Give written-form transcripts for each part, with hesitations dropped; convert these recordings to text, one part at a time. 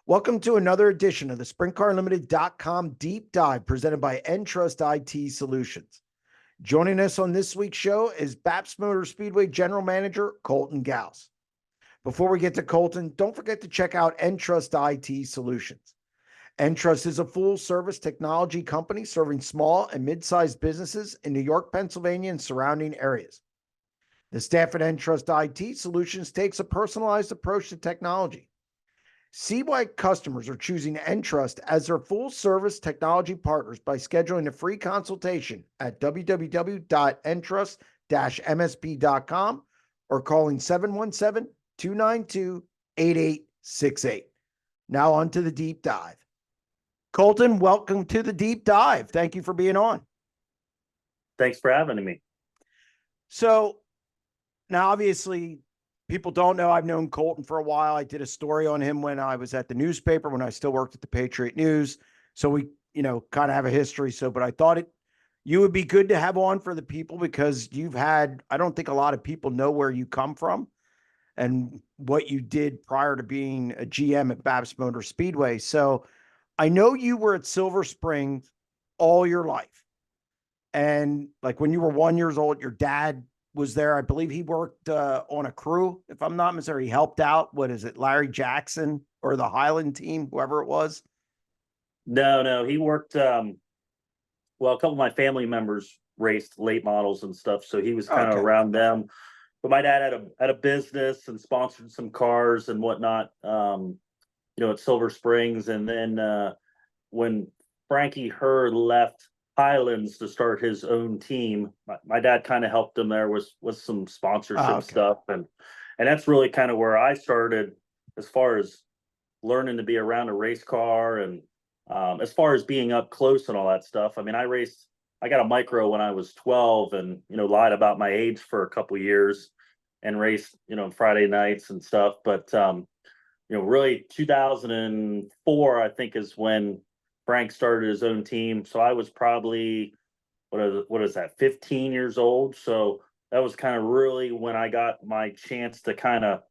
Welcome to another edition of the SprintCarUnlimited.com Deep Dive presented by EnTrust IT Solutions. Joining us on this week's show is BAPS Motor Speedway General Manager Kolten Gouse. Before we get to Kolten, don't forget to check out EnTrust IT Solutions. EnTrust is a full-service technology company serving small and mid-sized businesses in New York, Pennsylvania, and surrounding areas. The staff at EnTrust IT Solutions takes a personalized approach to technology. See why customers are choosing EnTrust as their full-service technology partners by scheduling a free consultation at www.entrust-msp.com or calling 717-292-8868. Now on to the deep dive. Kolten, welcome to the deep dive. Thank you for being on. Thanks for having me. So now, obviously, people don't know I've known Kolten for a while. I did a story on him when I was at the newspaper, when I still worked at the Patriot News. So we, kind of have a history. But I thought you would be good to have on for the people because I don't think a lot of people know where you come from and what you did prior to being a GM at BAPS Motor Speedway. So I know you were at Silver Springs all your life. And like when you were 1 year old, your dad was there. I believe he worked on a crew, if I'm not mistaken. He helped out. What is it, Larry Jackson or the Highland team, whoever it was? No, he worked. A couple of my family members raced late models and stuff, so he was kind of around them. But my dad had a business and sponsored some cars and whatnot, at Silver Springs. And then when Frankie Hurd left Highlands to start his own team, my dad kind of helped him there with some sponsorship stuff, and that's really kind of where I started as far as learning to be around a race car, and as far as being up close and all that stuff. I mean, I got a micro when I was 12, and lied about my age for a couple years and raced Friday nights and stuff. But really 2004 I think is when Frank started his own team. So I was probably, what is that, 15 years old. So that was kind of really when I got my chance to kind of,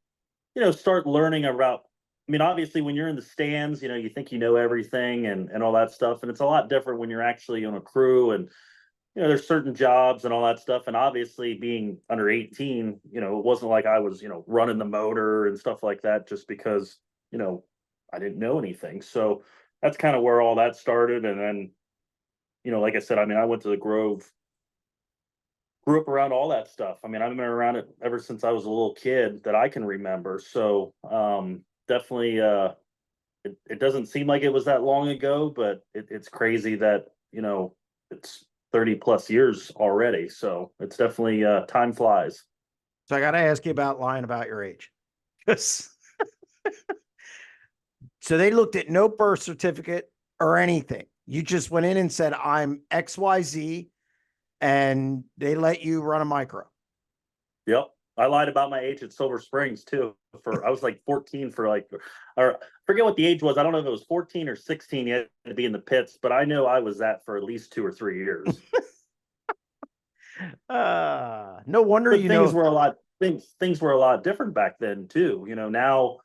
start learning about, I mean, obviously when you're in the stands, you think you know everything and all that stuff. And it's a lot different when you're actually on a crew and, there's certain jobs and all that stuff. And obviously being under 18, it wasn't like I was, running the motor and stuff like that just because, I didn't know anything. So that's kind of where all that started. And then, like I said, I mean, I went to the Grove, grew up around all that stuff. I mean, I've been around it ever since I was a little kid that I can remember. So definitely, it doesn't seem like it was that long ago, but it's crazy that, it's 30 plus years already. So it's definitely, time flies. So I got to ask you about lying about your age. So they looked at no birth certificate or anything. You just went in and said, I'm XYZ, and they let you run a micro. Yep. I lied about my age at Silver Springs too. I was like 14 or forget what the age was. I don't know if it was 14 or 16 yet to be in the pits, but I know I was that for at least 2 or 3 years. No wonder, but things were a lot different back then too. Now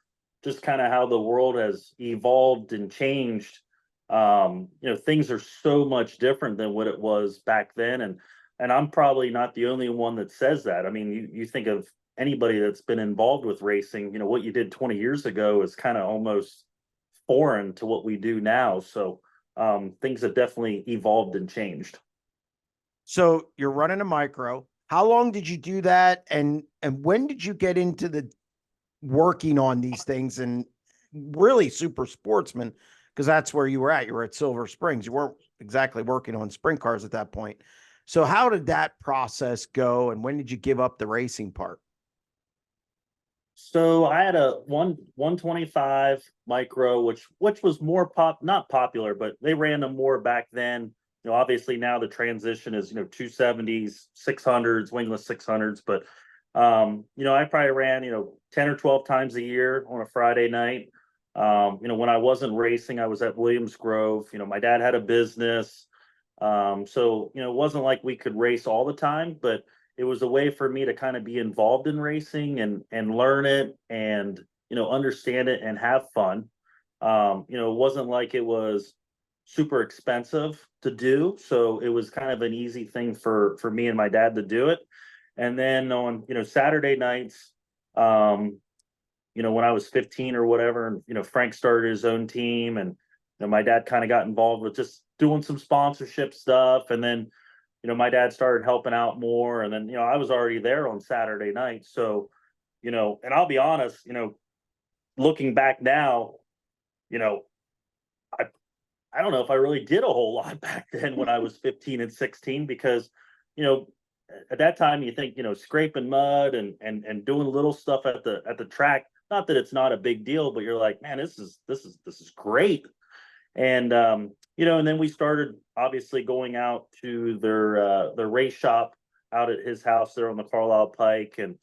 just kind of how the world has evolved and changed. Things are so much different than what it was back then. And I'm probably not the only one that says that. I mean, you think of anybody that's been involved with racing, what you did 20 years ago is kind of almost foreign to what we do now. So things have definitely evolved and changed. So you're running a micro. How long did you do that? And when did you get into the working on these things and really super sportsman? Because that's where you were at. You were at Silver Springs. You weren't exactly working on sprint cars at that point. So how did that process go? And when did you give up the racing part? So I had a 125 micro, which was more not popular, but they ran them more back then. Obviously now the transition is 270s, 600s, wingless 600s, but I probably ran 10 or 12 times a year on a Friday night. When I wasn't racing, I was at Williams Grove. My dad had a business, so it wasn't like we could race all the time, but it was a way for me to kind of be involved in racing and learn it and understand it and have fun. It wasn't like it was super expensive to do, so it was kind of an easy thing for me and my dad to do it. And then on Saturday nights, when I was 15 or whatever, and Frank started his own team, and my dad kind of got involved with just doing some sponsorship stuff, and then my dad started helping out more, and then I was already there on Saturday night. So and I'll be honest, looking back now, you know I I don't know if I really did a whole lot back then when I was 15 and 16, because you know at that time you think scraping mud and doing little stuff at the track, not that it's not a big deal, but you're like, man, this is great. And and then we started obviously going out to their race shop out at his house there on the Carlisle Pike. And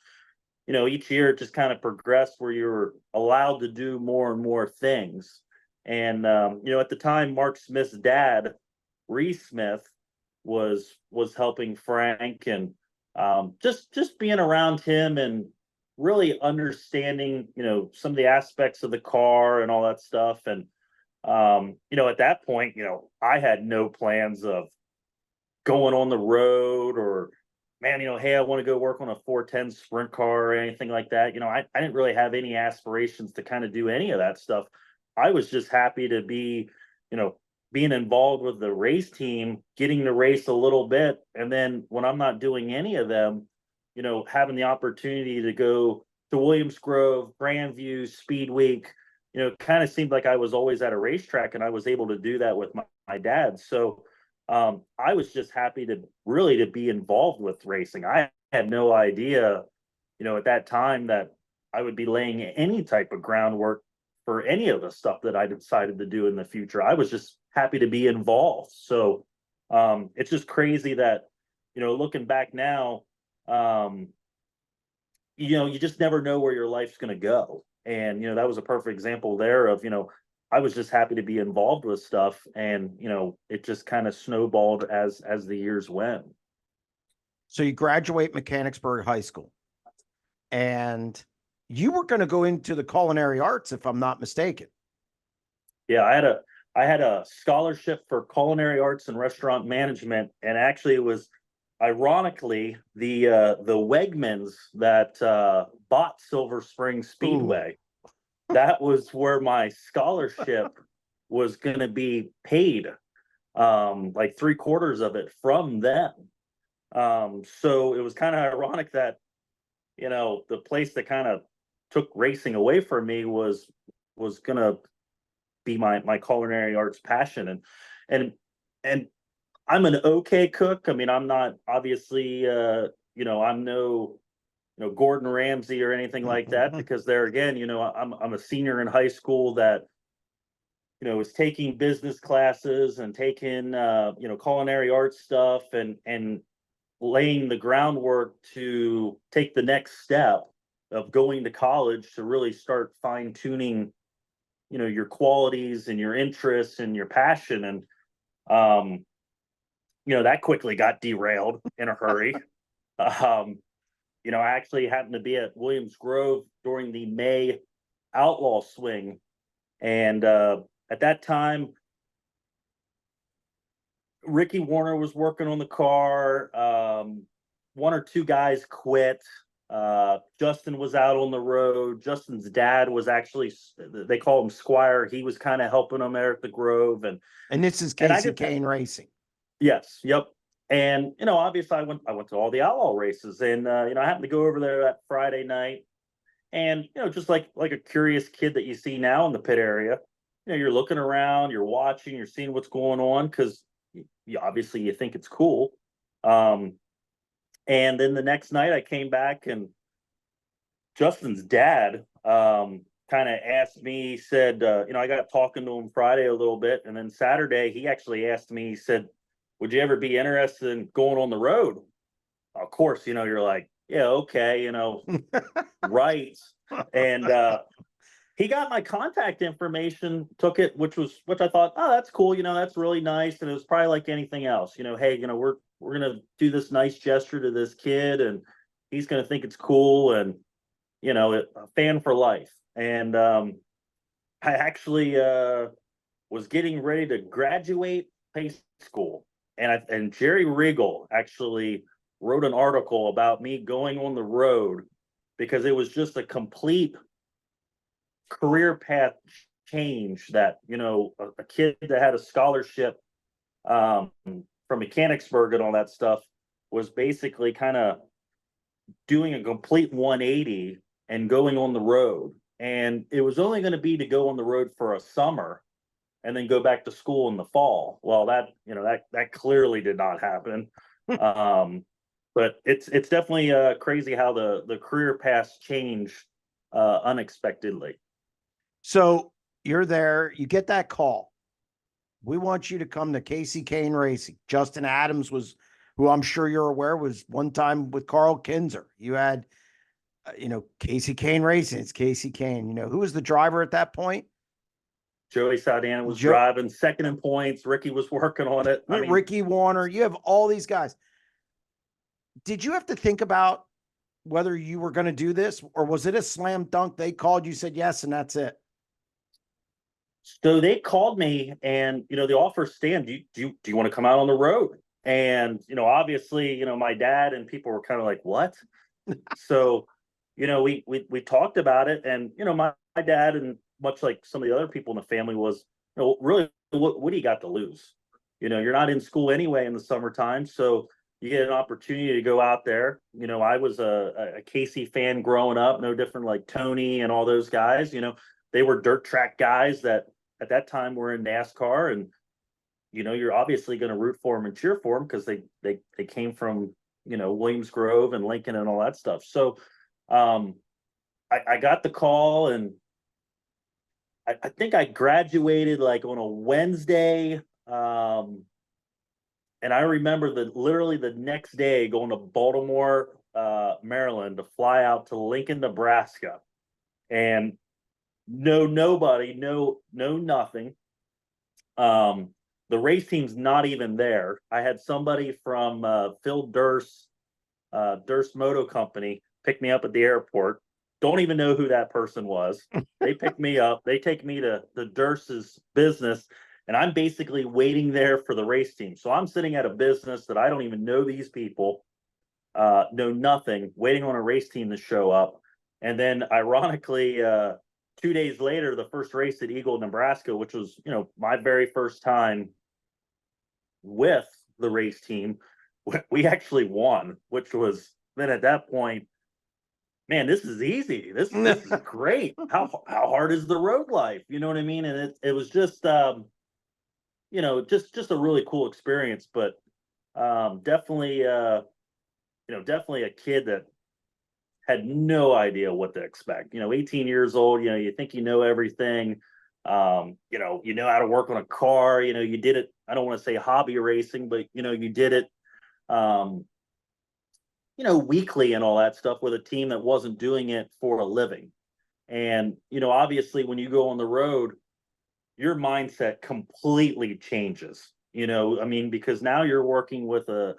each year it just kind of progressed where you were allowed to do more and more things. And at the time, Mark Smith's dad, Reese Smith, was helping Frank, and just being around him and really understanding some of the aspects of the car and all that stuff. And at that point, I had no plans of going on the road, or man, hey, I want to go work on a 410 sprint car or anything like that. I didn't really have any aspirations to kind of do any of that stuff. I was just happy to be, being involved with the race team, getting to race a little bit. And then when I'm not doing any of them, having the opportunity to go to Williams Grove, Grandview, Speed Week, kind of seemed like I was always at a racetrack, and I was able to do that with my dad. So I was just happy to be involved with racing. I had no idea, at that time, that I would be laying any type of groundwork for any of the stuff that I decided to do in the future. I was just happy to be involved. So it's just crazy that, looking back now, you just never know where your life's going to go. And, that was a perfect example there of, I was just happy to be involved with stuff, and it just kind of snowballed as the years went. So you graduate Mechanicsburg High School, and you were going to go into the culinary arts, if I'm not mistaken. Yeah, I had a scholarship for culinary arts and restaurant management, and actually it was ironically the Wegmans that bought Silver Spring Speedway. Ooh. That was where my scholarship was going to be paid, like 3/4 of it from them. So it was kind of ironic that, the place that kind of took racing away from me was going to be my culinary arts passion. And I'm an okay cook. I mean, I'm not obviously, I'm no, Gordon Ramsay or anything like that, because there again, I'm a senior in high school that, was taking business classes and taking, culinary arts stuff, and laying the groundwork to take the next step of going to college to really start fine tuning, your qualities and your interests and your passion. And, that quickly got derailed in a hurry. I actually happened to be at Williams Grove during the May Outlaw swing. And at that time, Ricky Warner was working on the car. One or two guys quit. Justin was out on the road. Justin's dad was actually, they call him Squire. He was kind of helping them there at the Grove. And this is Kasey Kahne Racing. Yes. Yep. And, obviously I went to all the Outlaw races, and, I happened to go over there that Friday night, and, just like a curious kid that you see now in the pit area, you're looking around, you're watching, you're seeing what's going on, because obviously you think it's cool. And then the next night I came back, and Justin's dad, kind of asked me, he said, I got talking to him Friday a little bit. And then Saturday, he actually asked me, he said, would you ever be interested in going on the road? Of course, you're like, yeah, okay, right. And he got my contact information, took it, which I thought, oh, that's cool. That's really nice. And it was probably like anything else, hey, we're going to do this nice gesture to this kid, and he's going to think it's cool, and, a fan for life. And, I actually was getting ready to graduate high school, and Jerry Regal actually wrote an article about me going on the road because it was just a complete career path change that, a kid that had a scholarship from Mechanicsburg and all that stuff was basically kind of doing a complete 180 and going on the road. And it was only going to be to go on the road for a summer and then go back to school in the fall. Well, that clearly did not happen. But it's definitely crazy how the career paths change unexpectedly. So you're there, you get that call. We want you to come to Kasey Kahne Racing. Justin Adams was, who I'm sure you're aware, was one time with Carl Kinzer. You had, Kasey Kahne Racing. It's Kasey Kahne. Who was the driver at that point? Joey Saldana was driving second in points. Ricky was working on it. Ricky Warner. You have all these guys. Did you have to think about whether you were going to do this, or was it a slam dunk? They called, you said yes, and that's it. So they called me, and the offer stand. Do you want to come out on the road? And obviously, my dad and people were kind of like, what? So, we talked about it, and my dad, and much like some of the other people in the family, was, really, what do you got to lose? You're not in school anyway in the summertime, so you get an opportunity to go out there. I was a Kasey fan growing up, no different like Tony and all those guys. They were dirt track guys that at that time were in NASCAR, and you're obviously going to root for them and cheer for them because they came from Williams Grove and Lincoln and all that stuff. So I got the call, and I think I graduated like on a Wednesday. And I remember literally the next day going to Baltimore, Maryland, to fly out to Lincoln, Nebraska, and nobody, nothing. The race team's not even there. I had somebody from Phil Durst Moto Company pick me up at the airport. Don't even know who that person was. They pick me up. They take me to the Durst's business, and I'm basically waiting there for the race team. So I'm sitting at a business that I don't even know these people, know nothing, waiting on a race team to show up. And then ironically, 2 days later, the first race at Eagle, Nebraska, which was, my very first time with the race team, we actually won, which was then at that point, man, this is easy. This is great. How hard is the road life? You know what I mean? And it was just, just a really cool experience, but definitely, definitely a kid that had no idea what to expect. 18 years old, you think you know everything. You know how to work on a car. You did it. I don't want to say hobby racing, but you did it. Weekly and all that stuff with a team that wasn't doing it for a living. And obviously, when you go on the road, your mindset completely changes. Because now you're working with a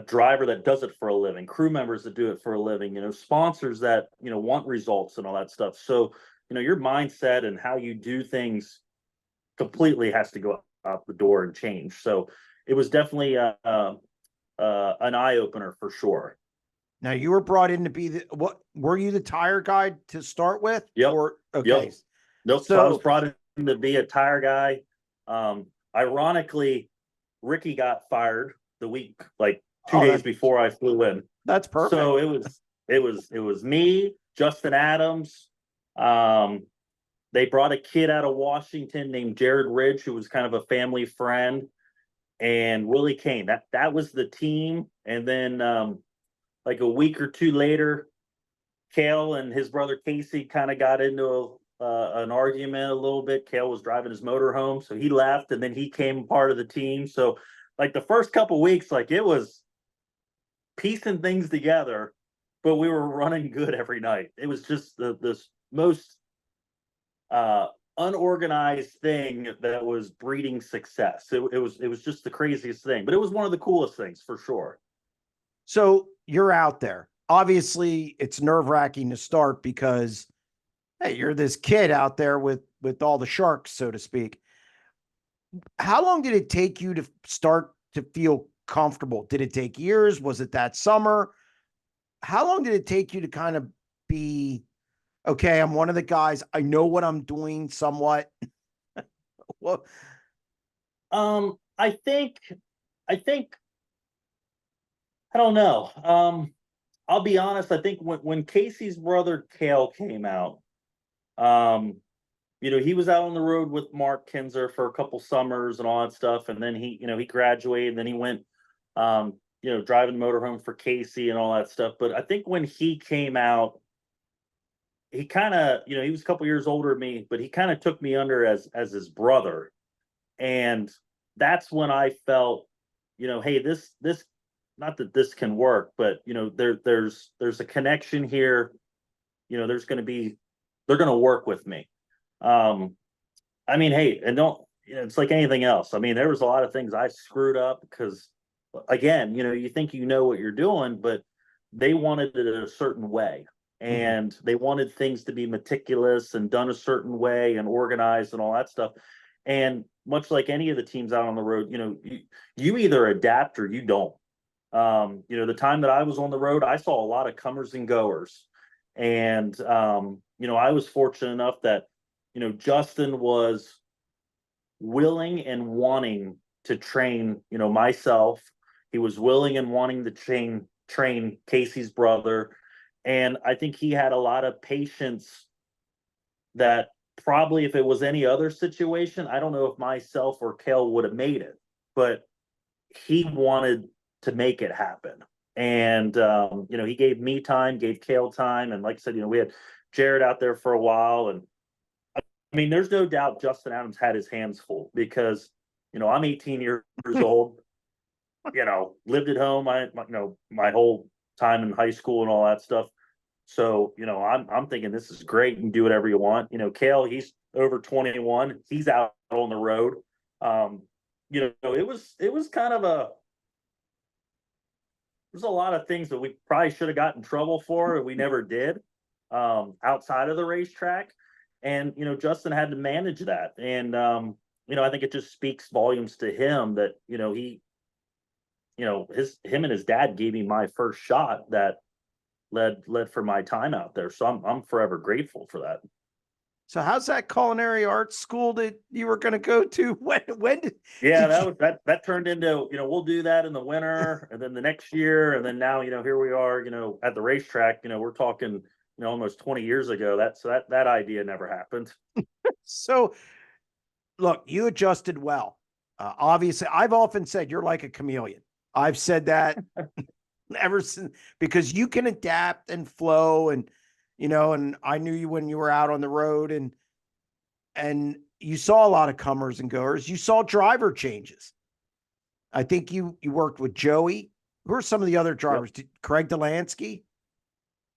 driver that does it for a living, crew members that do it for a living, sponsors that, want results and all that stuff. So, your mindset and how you do things completely has to go out the door and change. So it was definitely an eye opener for sure. Now you were brought in to be what were you the tire guy to start with? Yep. Okay. Yep. Nope. So I was brought in to be a tire guy. Ironically, Ricky got fired the week, like 2 days before I flew in. That's perfect. So it was me, Justin Adams. They brought a kid out of Washington named Jared Ridge, who was kind of a family friend, and Willie Kane. That was the team. And then like a week or two later, Cale and his brother Kasey kind of got into an argument a little bit. Cale was driving his motorhome, so he left, and then he came part of the team. So like the first couple weeks, like it was piecing things together, but we were running good every night. It was just this most unorganized thing that was breeding success. It was just the craziest thing, but it was one of the coolest things for sure. So you're out there. Obviously, it's nerve-wracking to start because Hey, you're this kid out there with all the sharks, so to speak. How long did it take you to start to feel comfortable? Did it take years? Was it that summer? How long did it take you to kind of be okay? I'm one of the guys. I know what I'm doing somewhat. Well, I think I don't know. I'll be honest. I think when Kasey's brother Kale came out, um, he was out on the road with Mark Kinzer for a couple summers and all that stuff, and then he graduated, and then he went, driving motorhome for Kasey and all that stuff. But I think when he came out, he kind of, he was a couple years older than me, but he kind of took me under as his brother, and that's when I felt, hey, this not that this can work, but there's a connection here. There's going to be they're going to work with me. I mean, hey, and don't, it's like anything else. I mean, there was a lot of things I screwed up because, again, you think you know what you're doing, but they wanted it a certain way. And they wanted things to be meticulous and done a certain way and organized and all that stuff. And much like any of the teams out on the road, you either adapt or you don't. The time that I was on the road, I saw a lot of comers and goers. And, I was fortunate enough that, Justin was willing and wanting to train, myself. He was willing and wanting to train Kasey's brother. And I think he had a lot of patience that probably if it was any other situation, I don't know if myself or Kale would have made it, but he wanted to make it happen. And, he gave me time, gave Kale time. And like I said, we had Jared out there for a while. And I mean, there's no doubt Justin Adams had his hands full because, I'm 18 years old, lived at home, my whole time in high school and all that stuff. So, I'm thinking this is great. You can do whatever you want. Kale, he's over 21. He's out on the road. It was kind of there's a lot of things that we probably should have got in trouble for and we never did outside of the racetrack. And, Justin had to manage that. And, I think it just speaks volumes to him that, him and his dad gave me my first shot that led for my time out there. So I'm forever grateful for that. so how's that culinary arts school that you were going to go to? When did That turned into, we'll do that in the winter and then the next year. And then now, here we are, at the racetrack, we're talking, almost 20 years ago. That idea never happened. So look, you adjusted well. Obviously, I've often said you're like a chameleon. I've said that ever since because you can adapt and flow and and I knew you when you were out on the road and you saw a lot of comers and goers. You saw driver changes. I think you worked with Joey. Who are some of the other drivers? Yep. Craig Delansky?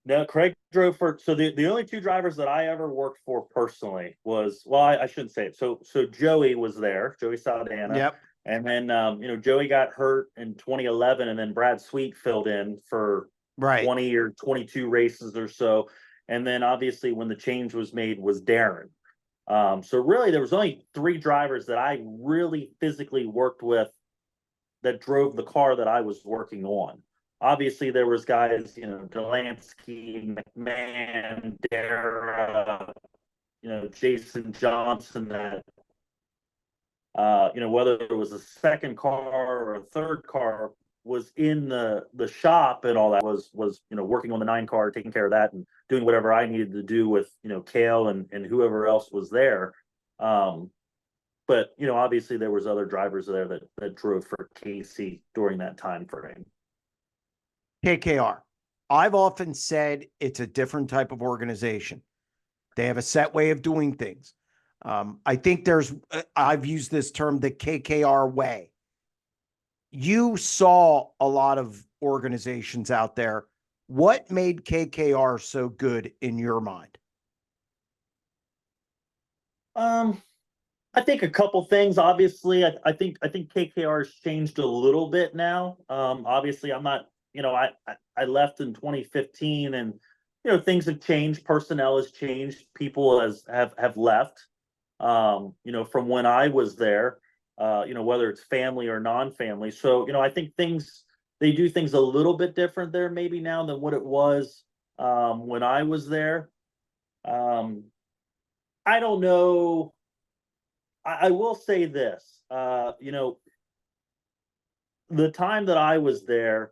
No, Craig drove for, so the only two drivers that I ever worked for personally was, well, I shouldn't say it. So Joey was there, Joey Saldana. Yep. And then, Joey got hurt in 2011 and then Brad Sweet filled in for 20 or 22 races or so. And then obviously when the change was made was Darren. So really there was only three drivers that I really physically worked with that drove the car that I was working on. Obviously there was guys, Delansky, McMahon, Dara, Jason Johnson that, whether it was a second car or a third car was in the shop and all that was, working on the 9 car, taking care of that and doing whatever I needed to do with, Kale and whoever else was there. But, obviously there was other drivers there that drove for Kasey during that time frame. KKR. I've often said it's a different type of organization. They have a set way of doing things. I think I've used this term, the KKR way. You saw a lot of organizations out there. What made KKR so good in your mind? I think a couple things. Obviously, I think KKR has changed a little bit now. Obviously, I'm not. I left in 2015, and things have changed, personnel has changed, people have left, from when I was there, whether it's family or non-family. So, I think they do things a little bit different there maybe now than what it was when I was there. I don't know. I will say this, the time that I was there,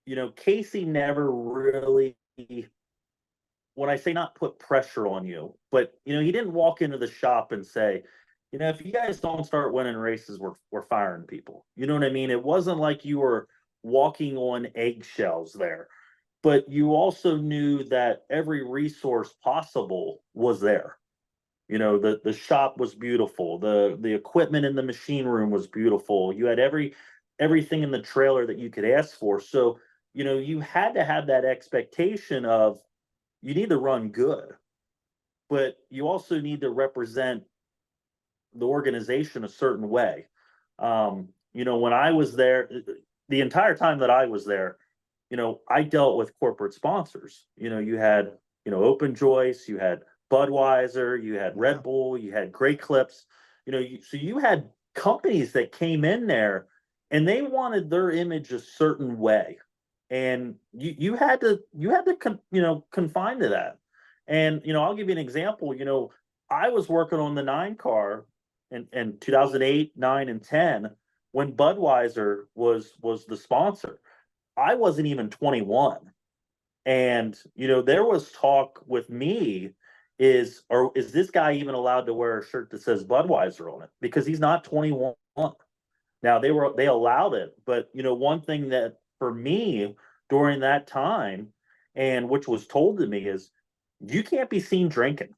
Kasey never really, when I say not put pressure on you, but he didn't walk into the shop and say, if you guys don't start winning races, we're firing people. You know what I mean? It wasn't like you were walking on eggshells there, but you also knew that every resource possible was there. The shop was beautiful. The equipment in the machine room was beautiful. You had everything in the trailer that you could ask for. So, you had to have that expectation of, you need to run good, but you also need to represent the organization a certain way. When I was there, the entire time that I was there, I dealt with corporate sponsors. You had, Open Joyce, you had Budweiser, you had Red Bull, you had Great Clips, so you had companies that came in there and they wanted their image a certain way. And you had to confine to that. And, I'll give you an example. I was working on the 9 car in 2008, 9, and 10 when Budweiser was the sponsor. I wasn't even 21. And, there was talk with me is this guy even allowed to wear a shirt that says Budweiser on it? Because he's not 21. Now they allowed it, but one thing that for me during that time, and which was told to me, is you can't be seen drinking.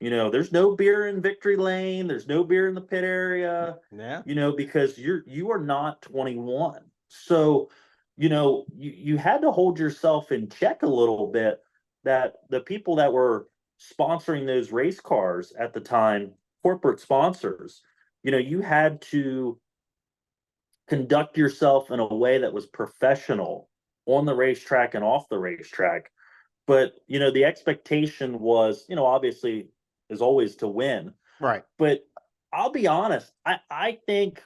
There's no beer in victory lane, there's no beer in the pit area. Yeah. Because you are not 21. So, you had to hold yourself in check a little bit, that the people that were sponsoring those race cars at the time, corporate sponsors, you had to conduct yourself in a way that was professional on the racetrack and off the racetrack. But, the expectation was, obviously, is always to win. Right. But I'll be honest, I think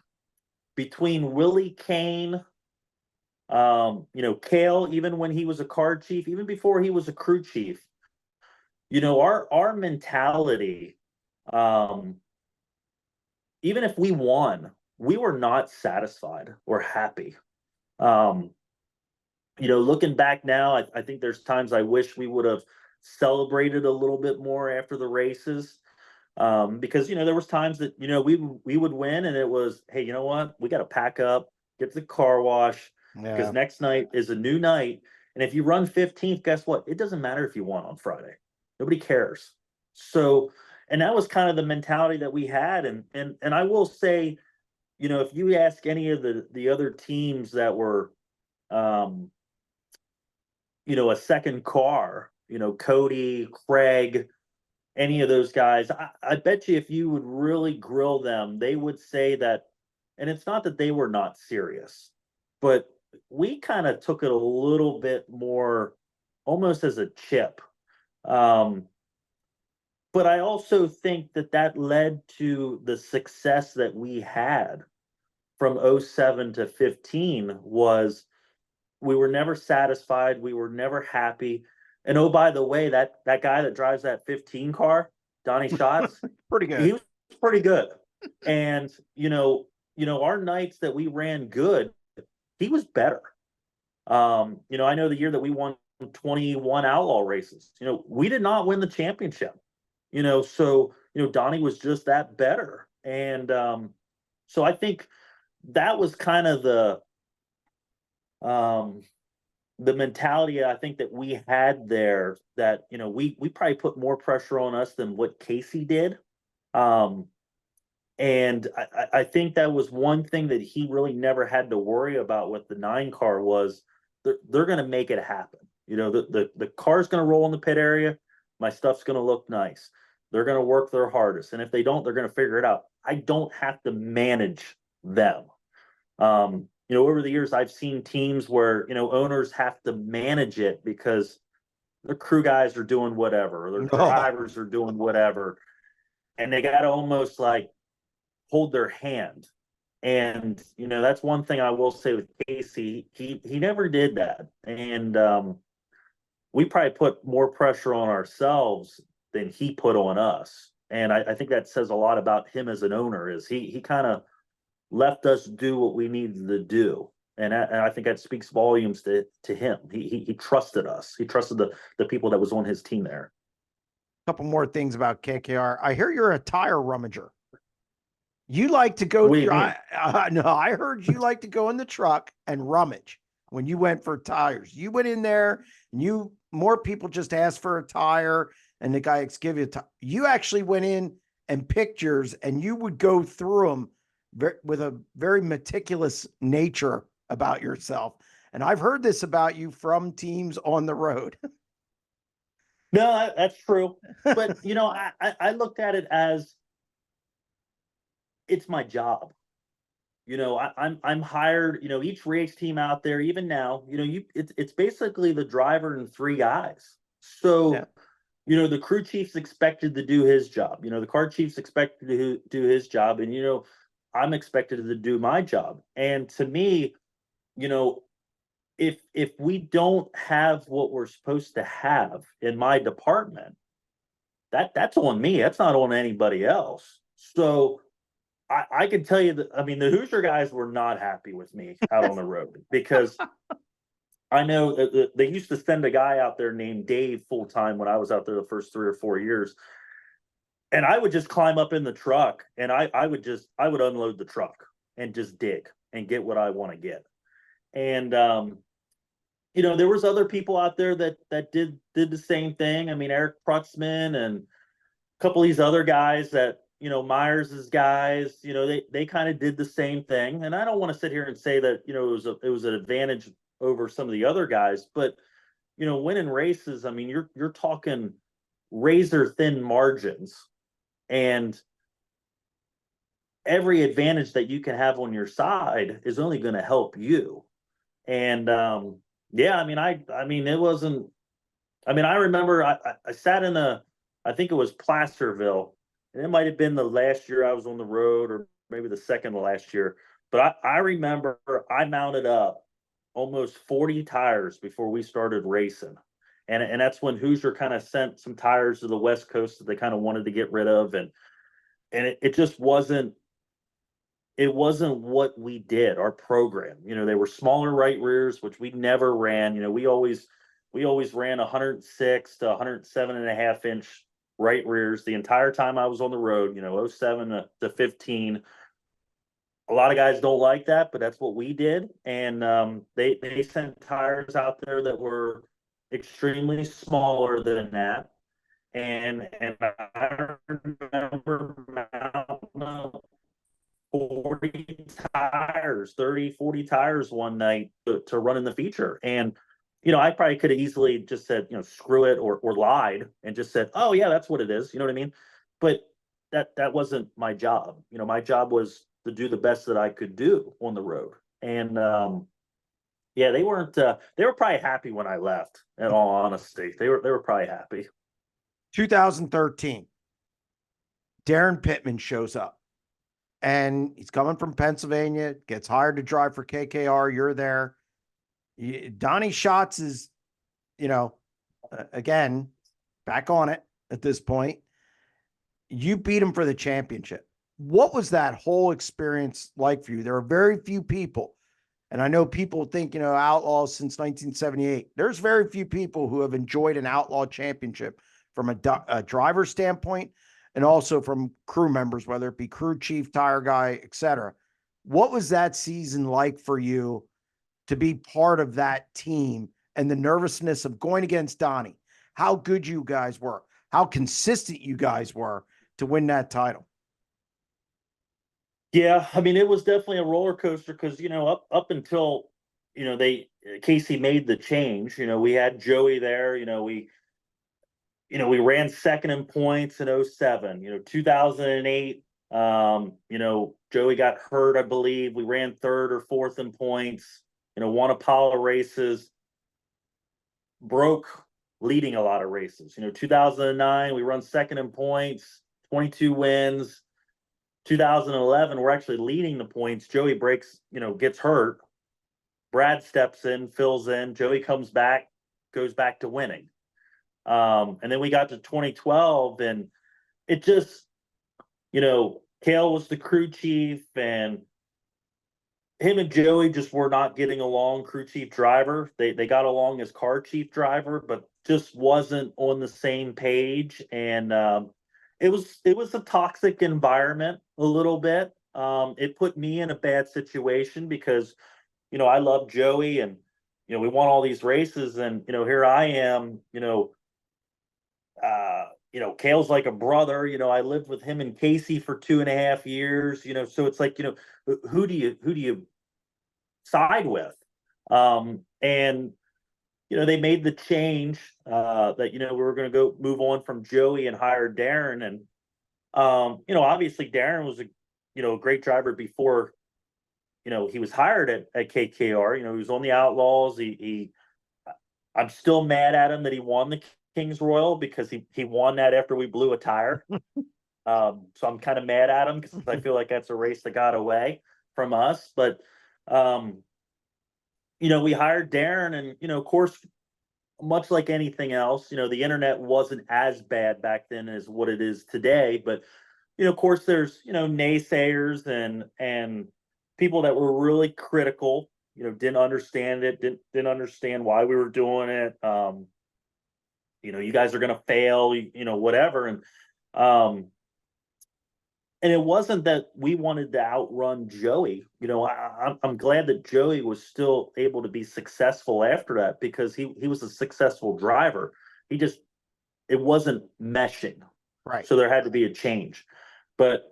between Willie Kane, Cale, even when he was a car chief, even before he was a crew chief, our mentality, even if we won, we were not satisfied or happy. Looking back now, I think there's times I wish we would have celebrated a little bit more after the races. Because there was times that we would win and it was, hey, you know what, we got to pack up, get to the car wash, because next night is a new night. And if you run 15th, guess what, it doesn't matter if you won on Friday, nobody cares. So, and that was kind of the mentality that we had. And I will say, if you ask any of the other teams that were a second car, Cody, Craig, any of those guys, I bet you if you would really grill them, they would say that, and it's not that they were not serious, but we kind of took it a little bit more almost as a chip. But I also think that led to the success that we had from 07 to 15 was we were never satisfied. We were never happy. And oh, by the way, that guy that drives that 15 car, Donnie Schatz, pretty good. He was pretty good. And our nights that we ran good, he was better. I know the year that we won 21 outlaw races, we did not win the championship. So Donnie was just that better. And so I think that was kind of the mentality I think that we had there, that we probably put more pressure on us than what Kasey did. And I think that was one thing that he really never had to worry about with the 9 car was they're going to make it happen. The car's going to roll in the pit area. My stuff's going to look nice. They're going to work their hardest. And if they don't, they're going to figure it out. I don't have to manage them. Over the years, I've seen teams where, owners have to manage it because the crew guys are doing whatever, or their drivers are doing whatever, and they got to almost like hold their hand. And that's one thing I will say with Kasey. He never did that, and we probably put more pressure on ourselves than he put on us. And I think that says a lot about him as an owner. Is he kind of left us do what we needed to do, and I think that speaks volumes to him. He trusted us. He trusted the people that was on his team there. A couple more things about KKR. I hear you're a tire rummager. You like to go What do you through. mean? No, I heard you like to go in the truck and rummage when you went for tires. You went in there and more people just asked for a tire and the guy give you a tire. You actually went in and picked yours and you would go through them with a very meticulous nature about yourself. And I've heard this about you from teams on the road. No, that's true. But I looked at it as it's my job. I'm hired. Each race team out there, even now, it's basically the driver and three guys. So, yeah. The crew chief's expected to do his job. The car chief's expected to do his job, and I'm expected to do my job. And to me, if we don't have what we're supposed to have in my department, that's on me. That's not on anybody else. So I can tell you that, the Hoosier guys were not happy with me out on the road because I know that they used to send a guy out there named Dave full time when I was out there the first 3 or 4 years. And I would just climb up in the truck and I would unload the truck and just dig and get what I want to get. And, there was other people out there that did the same thing. Eric Prutzman and a couple of these other guys that, Myers's guys, they kind of did the same thing. And I don't want to sit here and say that, it was an advantage over some of the other guys, but winning races, you're talking razor thin margins, and every advantage that you can have on your side is only going to help you. And yeah, it wasn't. I remember I sat in I think it was Placerville. And it might have been the last year I was on the road, or maybe the second to last year. But I remember I mounted up almost 40 tires before we started racing. And that's when Hoosier kind of sent some tires to the West Coast that they kind of wanted to get rid of. And it just wasn't what we did, our program. They were smaller right rears, which we never ran. We always ran 106 to 107.5-inch right rears the entire time I was on the road, 07 to 15. A lot of guys don't like that, but that's what we did. And they sent tires out there that were extremely smaller than that. And I remember mounting 40 tires, 30, 40 tires one night to run in the feature. And I probably could have easily just said, screw it, or lied and just said, oh yeah, that's what it is. You know what I mean? But that wasn't my job. My job was to do the best that I could do on the road. And yeah, they weren't. They were probably happy when I left. In all honesty, they were probably happy. 2013, Darren Pittman shows up, and he's coming from Pennsylvania. Gets hired to drive for KKR. You're there. Donnie Schatz is, again, back on it at this point. You beat him for the championship. What was that whole experience like for you? There are very few people, and I know people think, Outlaws since 1978. There's very few people who have enjoyed an Outlaw Championship from a driver standpoint and also from crew members, whether it be crew chief, tire guy, etc. What was that season like for you to be part of that team and the nervousness of going against Donnie? How good you guys were, how consistent you guys were to win that title? Yeah, it was definitely a roller coaster because up until Kasey made the change. We had Joey there. We ran second in points in 07. 2008. Joey got hurt, I believe. We ran third or fourth in points. Won Apollo races. Broke leading a lot of races. 2009, we run second in points, 22 wins. 2011, we're actually leading the points. Joey breaks, gets hurt. Brad steps in, fills in. Joey comes back, goes back to winning. And then we got to 2012, and it just, Cale was the crew chief, and him and Joey just were not getting along. Crew chief driver, they got along as car chief driver, but just wasn't on the same page. And it was a toxic environment a little bit. It put me in a bad situation because I love Joey, and we won all these races, and here I am, Cale's like a brother. I lived with him and Kasey for 2.5 years. So it's like, who do you side with? And they made the change that we were going to go move on from Joey and hire Darren. And obviously Darren was a great driver before he was hired at KKR. He was on the Outlaws. I'm still mad at him that he won the Kings Royal because he won that after we blew a tire. So I'm kind of mad at him because I feel like that's a race that got away from us. But we hired Darren, and of course, much like anything else, the internet wasn't as bad back then as what it is today. But of course, there's naysayers and people that were really critical. Didn't understand it, didn't understand why we were doing it. You guys are going to fail, whatever. And it wasn't that we wanted to outrun Joey. I'm glad that Joey was still able to be successful after that because he was a successful driver. It wasn't meshing. Right. So there had to be a change. But,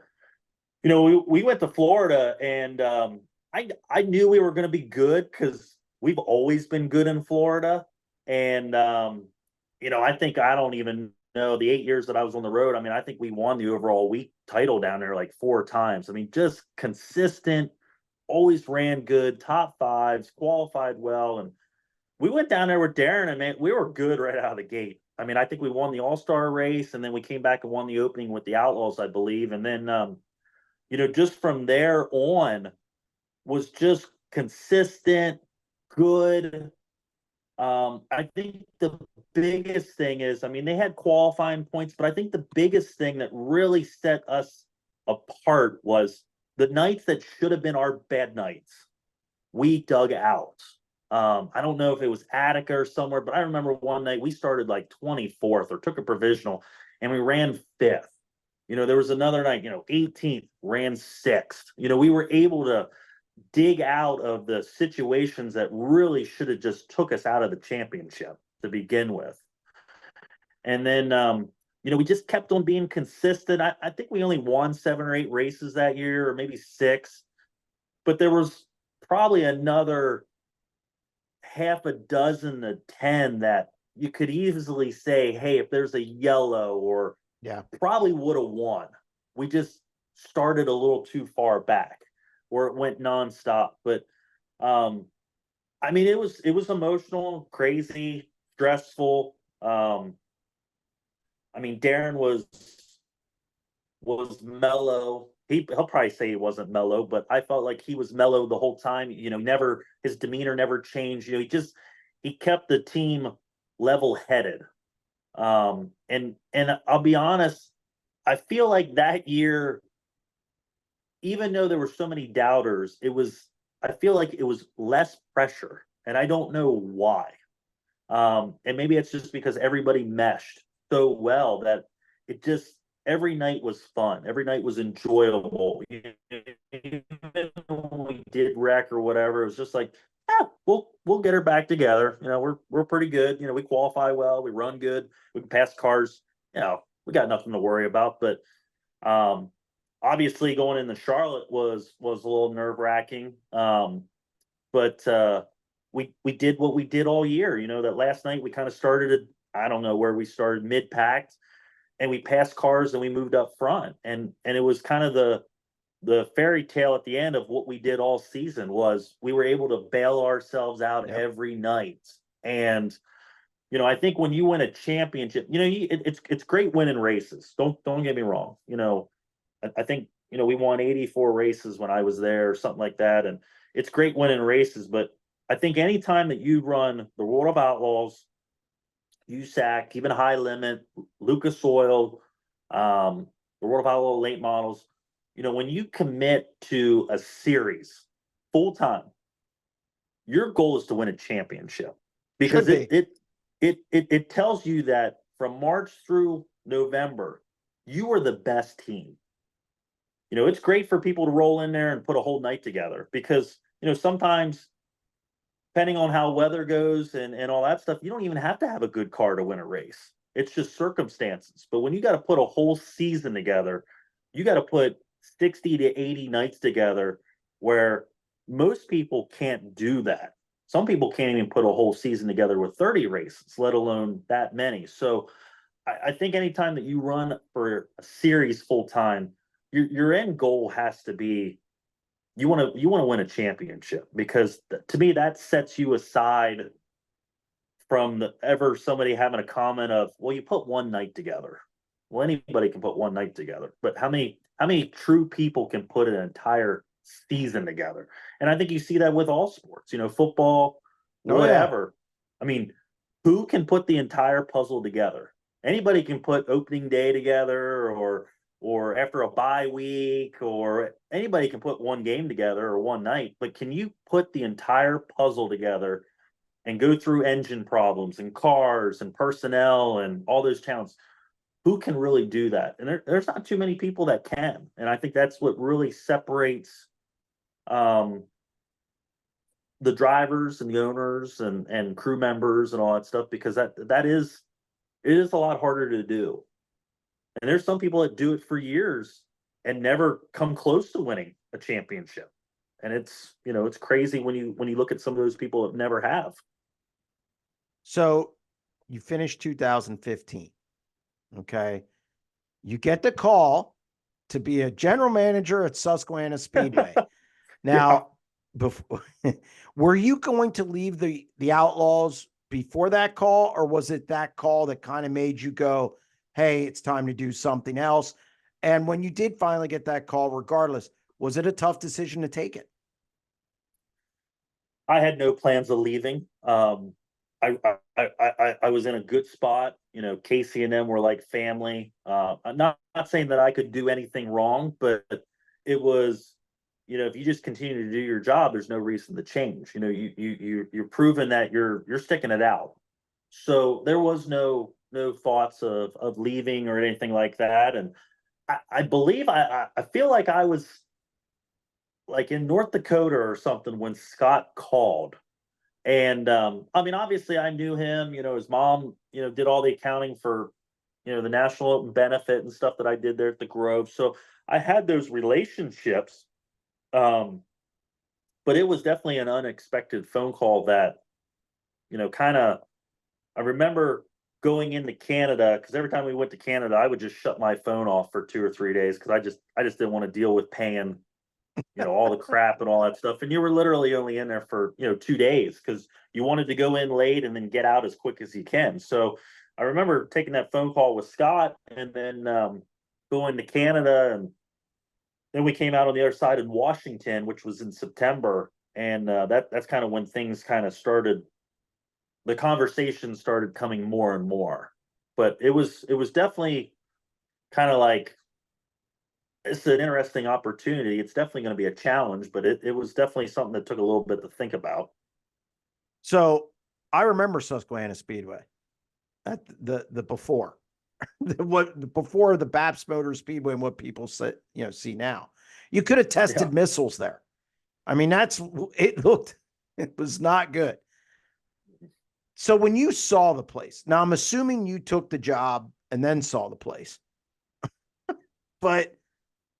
we went to Florida, and I knew we were going to be good because we've always been good in Florida. And, I think I don't even know the 8 years that I was on the road. I mean, I think we won the overall week title down there like 4 times. I mean, just consistent, always ran good, top fives, qualified well. And we went down there with Darren, and man, we were good right out of the gate. I mean, I think we won the All-Star race, and then we came back and won the opening with the Outlaws, I believe. And then, just from there on was just consistent, good. I think the biggest thing is, I mean, they had qualifying points, but I think the biggest thing that really set us apart was the nights that should have been our bad nights. We dug out. I don't know if it was Attica or somewhere, but I remember one night we started like 24th or took a provisional, and we ran 5th. There was another night, 18th, ran 6th. We were able to dig out of the situations that really should have just took us out of the championship to begin with. And then, we just kept on being consistent. I think we only won 7 or 8 races that year, or maybe 6, but there was probably another half a dozen to 10 that you could easily say, hey, if there's a yellow, or probably would have won. We just started a little too far back, where it went nonstop. But I mean, it was emotional, crazy, stressful. I mean, Darren was mellow. He'll probably say he wasn't mellow, but I felt like he was mellow the whole time. His demeanor never changed. He kept the team level-headed. And I'll be honest, I feel like that year, even though there were so many doubters, I feel like it was less pressure, and I don't know why. And maybe it's just because everybody meshed so well that it just, every night was fun. Every night was enjoyable. Even when we did wreck or whatever, it was just like, we'll get her back together. We're pretty good. We qualify well. We run good. We can pass cars. We got nothing to worry about. But obviously, going into Charlotte was a little nerve wracking. But we did what we did all year. That last night we kind of started. I don't know where we started, mid-packed, and we passed cars and we moved up front. And it was kind of the fairy tale at the end of what we did all season was we were able to bail ourselves out every night. And I think when you win a championship, it's great winning races. Don't get me wrong. I think, we won 84 races when I was there or something like that. And it's great winning races, but I think anytime that you run the World of Outlaws, USAC, even High Limit, Lucas Oil, the World of Outlaw late models, when you commit to a series full time, your goal is to win a championship because Should be. it tells you that from March through November, you are the best team. It's great for people to roll in there and put a whole night together because, sometimes depending on how weather goes and all that stuff, you don't even have to have a good car to win a race. It's just circumstances. But when you got to put a whole season together, you got to put 60 to 80 nights together where most people can't do that. Some people can't even put a whole season together with 30 races, let alone that many. So I think anytime that you run for a series full time, your end goal has to be you want to win a championship because to me that sets you aside from somebody having a comment of, well, you put one night together. Well, anybody can put one night together, but how many true people can put an entire season together? And I think you see that with all sports, football, Oh, yeah. whatever. I mean, who can put the entire puzzle together? Anybody can put opening day together or after a bye week, or anybody can put one game together or one night, but can you put the entire puzzle together and go through engine problems and cars and personnel and all those challenges? Who can really do that? And there's not too many people that can. And I think that's what really separates the drivers and the owners and crew members and all that stuff, because it is a lot harder to do. And there's some people that do it for years and never come close to winning a championship. And it's crazy when you look at some of those people that never have. So you finished 2015. Okay. You get the call to be a general manager at Susquehanna Speedway. Now, before, were you going to leave the Outlaws before that call, or was it that call that kind of made you go, hey, it's time to do something else? And when you did finally get that call, regardless, was it a tough decision to take it? I had no plans of leaving. I was in a good spot. Kasey and them were like family. I'm not saying that I could do anything wrong, but it was, if you just continue to do your job, there's no reason to change. You're proving that you're sticking it out. So there was no thoughts of leaving or anything like that. And I believe I feel like I was like in North Dakota or something when Scott called. And I mean, obviously I knew him, his mom, did all the accounting for, the National Open benefit and stuff that I did there at the Grove. So I had those relationships. But it was definitely an unexpected phone call that, kind of, I remember going into Canada, because every time we went to Canada, I would just shut my phone off for 2 or 3 days because I just didn't want to deal with paying all the crap and all that stuff. And you were literally only in there for, 2 days because you wanted to go in late and then get out as quick as you can. So I remember taking that phone call with Scott and then going to Canada. And then we came out on the other side in Washington, which was in September. And that's kind of when things kind of started. The conversation started coming more and more. But it was definitely kind of like, it's an interesting opportunity. It's definitely going to be a challenge, but it was definitely something that took a little bit to think about. So I remember Susquehanna Speedway at the before, before the BAPS Motor Speedway and what people say, see now. You could have tested missiles there. I mean, it was not good. So when you saw the place, now I'm assuming you took the job and then saw the place, but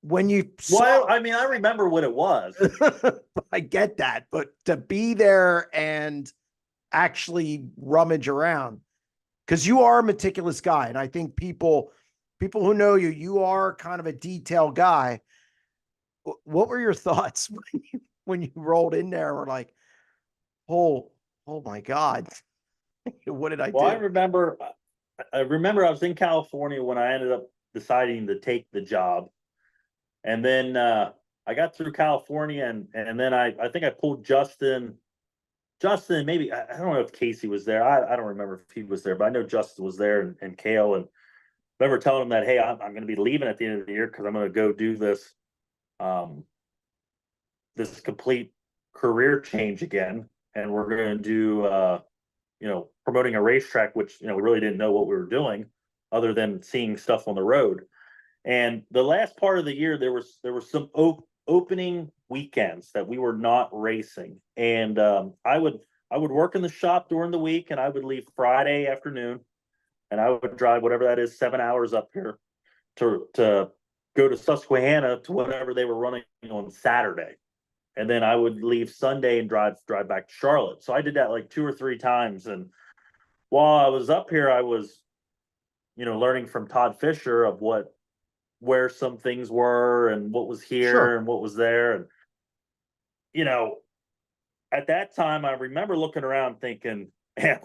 when you saw, I mean, I remember what it was. I get that, but to be there and actually rummage around, because you are a meticulous guy, and I think people who know you are kind of a detailed guy. What were your thoughts when you rolled in there and were like, oh my God? What did I Well, do? I remember I was in California when I ended up deciding to take the job. And then I got through California and then I think I pulled Justin, maybe I don't know if Kasey was there. I don't remember if he was there, but I know Justin was there and Kale. And I remember telling him that, hey, I'm going to be leaving at the end of the year because I'm going to go do this complete career change again, and we're going to do promoting a racetrack, which we really didn't know what we were doing, other than seeing stuff on the road. And the last part of the year, there was some opening weekends that we were not racing, and I would work in the shop during the week, and I would leave Friday afternoon, and I would drive whatever that is, 7 hours up here to go to Susquehanna to whatever they were running on Saturday, and then I would leave Sunday and drive back to Charlotte. So I did that like 2 or 3 times, and while I was up here, I was learning from Todd Fisher of where some things were and what was here Sure. and what was there. And, at that time, I remember looking around thinking, man,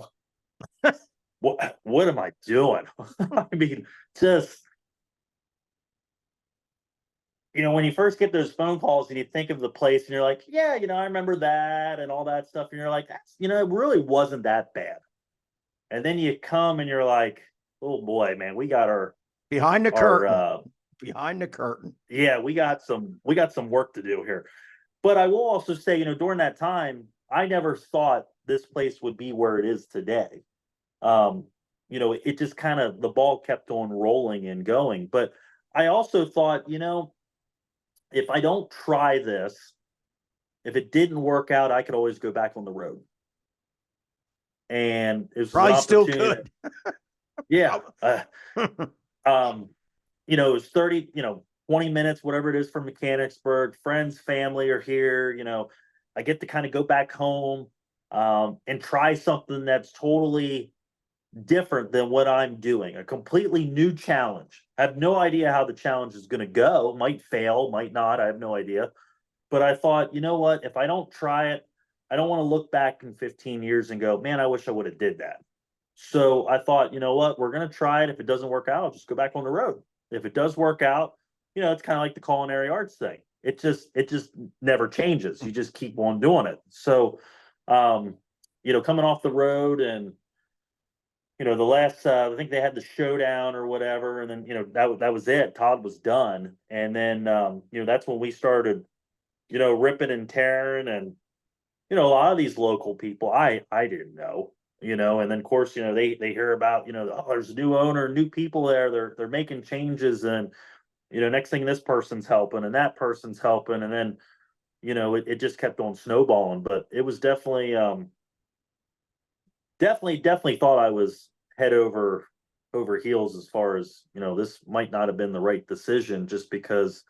what am I doing? I mean, just, when you first get those phone calls and you think of the place and you're like, yeah, I remember that and all that stuff. And you're like, that's, it really wasn't that bad. And then you come and you're like, oh boy, man, we got behind the curtain. Behind the curtain. Yeah, we got some work to do here. But I will also say, during that time, I never thought this place would be where it is today. It just kind of, the ball kept on rolling and going. But I also thought, if I don't try this, if it didn't work out, I could always go back on the road. And it was probably still could. Yeah. It was 30, 20 minutes, whatever it is from Mechanicsburg. Friends, family are here. I get to kind of go back home and try something that's totally different than what I'm doing. A completely new challenge. I have no idea how the challenge is going to go. Might fail, might not. I have no idea. But I thought, you know what? If I don't try it, I don't want to look back in 15 years and go, man, I wish I would have did that. So I thought, you know what? We're going to try it. If it doesn't work out, I'll just go back on the road. If it does work out, it's kind of like the culinary arts thing. It just never changes. You just keep on doing it. So, coming off the road and, the last, I think they had the showdown or whatever. And then, that was it. Todd was done. And then, that's when we started, ripping and tearing. And, a lot of these local people, I didn't know. And then of course, they hear about, oh, there's a new owner, new people there, they're making changes, and next thing this person's helping and that person's helping, and then it just kept on snowballing. But it was definitely thought I was head over heels as far as this might not have been the right decision, just because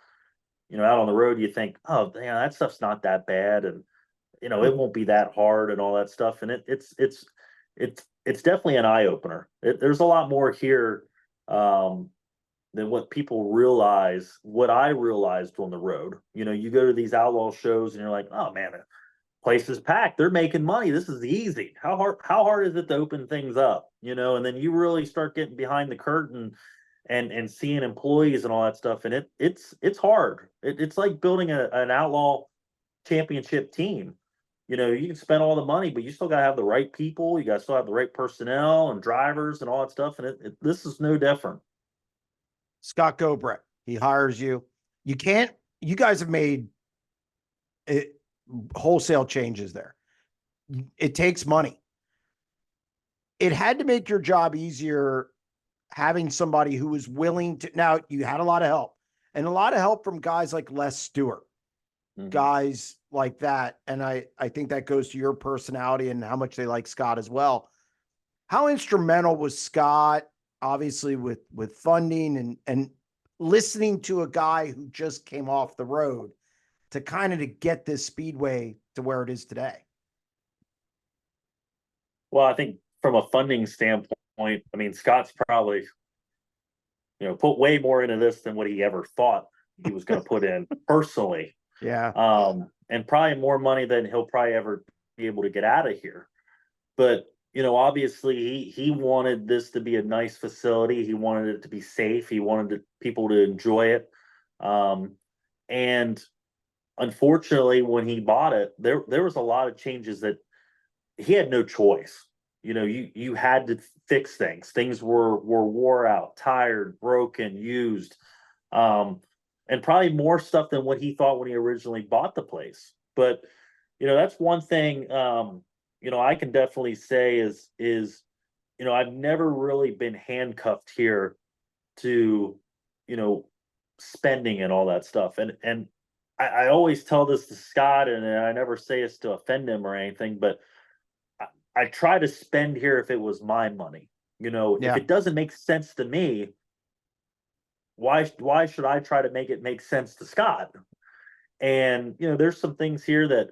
out on the road you think, oh yeah, that stuff's not that bad, and it won't be that hard and all that stuff, and it's definitely an eye-opener. There's a lot more here than what people realize, what I realized on the road. You go to these outlaw shows and you're like, oh man, the place is packed, they're making money, this is easy. How hard is it to open things up? And then you really start getting behind the curtain and seeing employees and all that stuff, and it's hard. It's like building an outlaw championship team. You can spend all the money, but you still got to have the right people. You got to still have the right personnel and drivers and all that stuff. And this is no different. Scott Gobrecht, he hires you. You guys have made wholesale changes there. It takes money. It had to make your job easier having somebody who was willing to. Now, you had a lot of help, and a lot of help from guys like Les Stewart. Guys like that. And I think that goes to your personality and how much they like Scott as well. How instrumental was Scott, obviously, with funding and listening to a guy who just came off the road to kind of to get this speedway to where it is today? Well, I think from a funding standpoint, I mean, Scott's probably, put way more into this than what he ever thought he was going to put in personally. Yeah. And probably more money than he'll probably ever be able to get out of here. But, obviously he wanted this to be a nice facility. He wanted it to be safe. He wanted people to enjoy it. And unfortunately, when he bought it, there was a lot of changes that he had no choice. You had to fix things. Things were wore out, tired, broken, used, and probably more stuff than what he thought when he originally bought the place. But that's one thing. I can definitely say is I've never really been handcuffed here to spending and all that stuff. And I always tell this to Scott, and I never say this to offend him or anything, but I try to spend here if it was my money. If it doesn't make sense to me, why should I try to make it make sense to Scott? And there's some things here that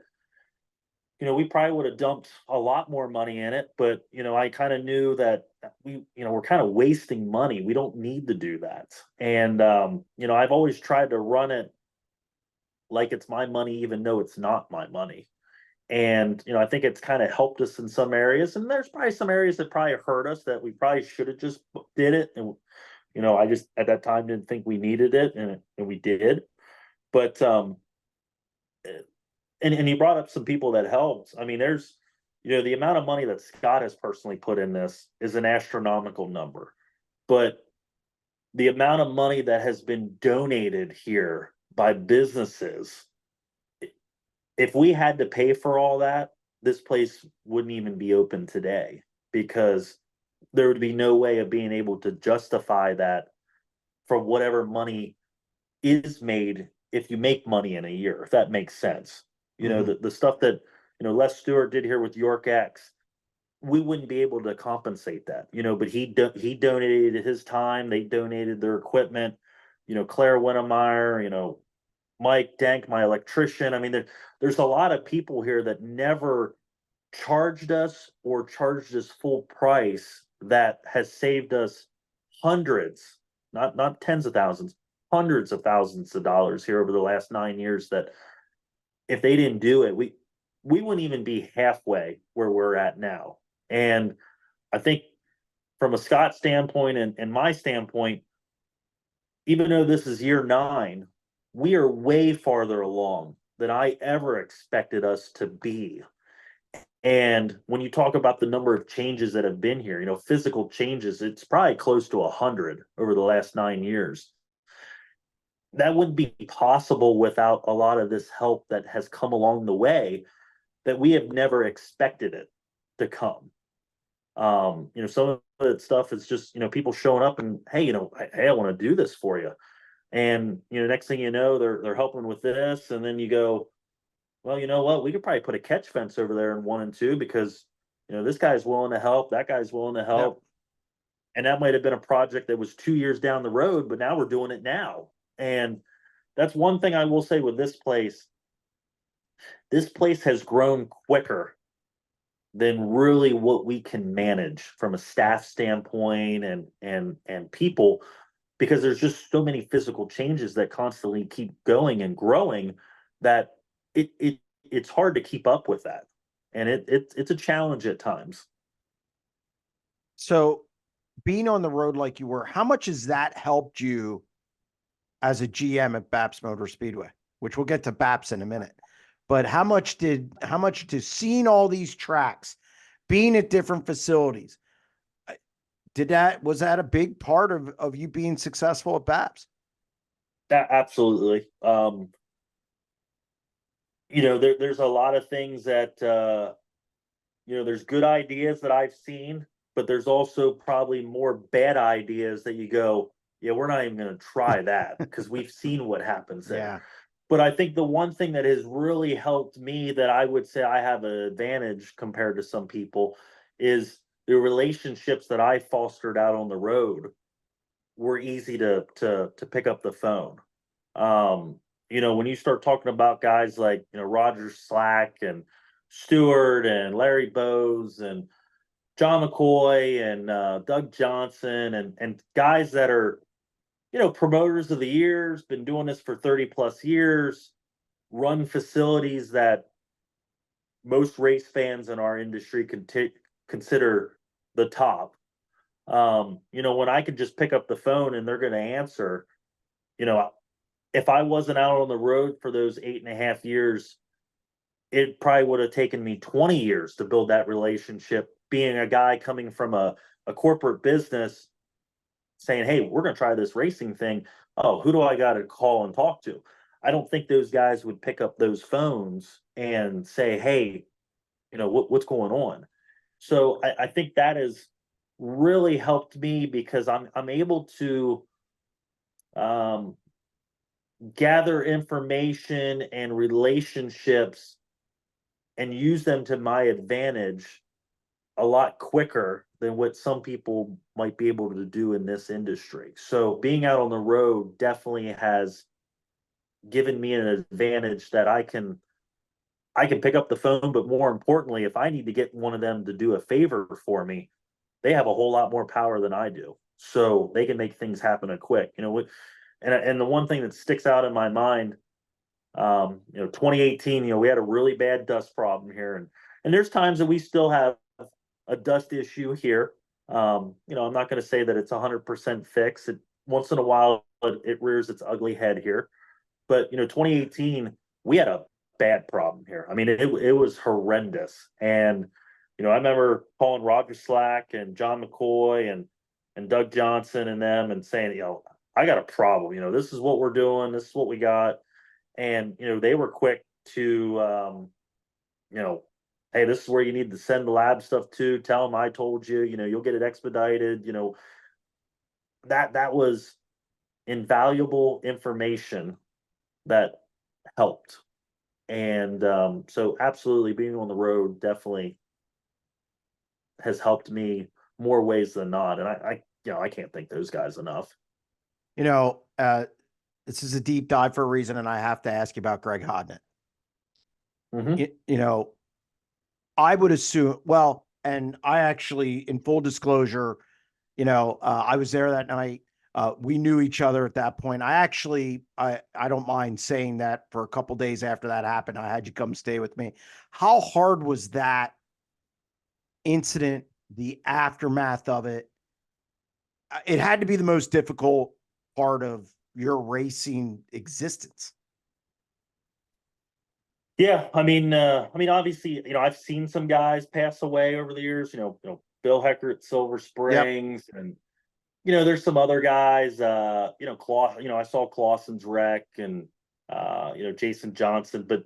we probably would have dumped a lot more money in it, but I kind of knew that we're kind of wasting money. We don't need to do that. And I've always tried to run it like it's my money, even though it's not my money. And I think it's kind of helped us in some areas, and there's probably some areas that probably hurt us that we probably should have just did it. And I just at that time didn't think we needed it, and we did. But and you brought up some people that helped. I mean, there's the amount of money that Scott has personally put in this is an astronomical number, but the amount of money that has been donated here by businesses, if we had to pay for all that, this place wouldn't even be open today, because there would be no way of being able to justify that for whatever money is made if you make money in a year, if that makes sense. The stuff that Les Stewart did here with York X, we wouldn't be able to compensate that. But he donated his time, they donated their equipment. Claire Winnemeyer, Mike Denk, my electrician. I mean, there's a lot of people here that never charged us or charged us full price, that has saved us hundreds, not tens of thousands, hundreds of thousands of dollars here over the last 9 years, that if they didn't do it, we wouldn't even be halfway where we're at now. And I think from a Scott standpoint and my standpoint, even though this is year 9, we are way farther along than I ever expected us to be. And when you talk about the number of changes that have been here, physical changes, it's probably close to 100 over the last 9 years. That wouldn't be possible without a lot of this help that has come along the way, that we have never expected it to come. Some of that stuff is just, people showing up and, hey, I want to do this for you. And, next thing you know, they're helping with this. And then you go, well, you know what? We could probably put a catch fence over there in 1 and 2, because, this guy's willing to help. That guy's willing to help. Yep. And that might have been a project that was 2 years down the road, but now we're doing it now. And that's one thing I will say with this place. This place has grown quicker than really what we can manage from a staff standpoint and people, because there's just so many physical changes that constantly keep going and growing, that it's hard to keep up with that. And it's a challenge at times. So being on the road like you were, how much has that helped you as a GM at BAPS Motor Speedway, which we'll get to BAPS in a minute, but how much to seeing all these tracks, being at different facilities, was that a big part of you being successful at BAPS? Absolutely. There's a lot of things that, there's good ideas that I've seen, but there's also probably more bad ideas that you go, yeah, we're not even going to try that, because we've seen what happens there. Yeah. But I think the one thing that has really helped me, that I would say I have an advantage compared to some people, is the relationships that I fostered out on the road were easy to pick up the phone. When you start talking about guys like, Roger Slack and Stewart and Larry Bowes and John McCoy and Doug Johnson and guys that are, promoters of the years, been doing this for 30 plus years, run facilities that most race fans in our industry could consider the top. When I could just pick up the phone and they're going to answer, if I wasn't out on the road for those 8.5 years, it probably would have taken me 20 years to build that relationship, being a guy coming from a corporate business saying, hey, we're going to try this racing thing. Oh, who do I got to call and talk to? I don't think those guys would pick up those phones and say, hey, what's going on? So I think that has really helped me because I'm able to gather information and relationships and use them to my advantage a lot quicker than what some people might be able to do in this industry. So being out on the road definitely has given me an advantage that I can pick up the phone, but more importantly, if I need to get one of them to do a favor for me, they have a whole lot more power than I do. So they can make things happen quick. And the one thing that sticks out in my mind, 2018, we had a really bad dust problem here, and there's times that we still have a dust issue here. I'm not going to say that it's 100% fixed. Once in a while, it rears its ugly head here. But 2018, we had a bad problem here. I mean, it was horrendous. And I remember calling Roger Slack and John McCoy and Doug Johnson and them and saying, I got a problem. This is what we're doing. This is what we got. And they were quick to hey, this is where you need to send the lab stuff to. Tell them I told you. You'll get it expedited. That was invaluable information that helped. And so absolutely being on the road definitely has helped me more ways than not. And I can't thank those guys enough. This is a deep dive for a reason, and I have to ask you about Greg Hodnett. Mm-hmm. I would assume, well, and I actually, in full disclosure, I was there that night. We knew each other at that point. I don't mind saying that for a couple days after that happened, I had you come stay with me. How hard was that incident, the aftermath of it? It had to be the most difficult part of your racing existence. Yeah, I mean, obviously, I've seen some guys pass away over the years. Bill Hecker at Silver Springs, yep. And there's some other guys. I saw Clausen's wreck and Jason Johnson, but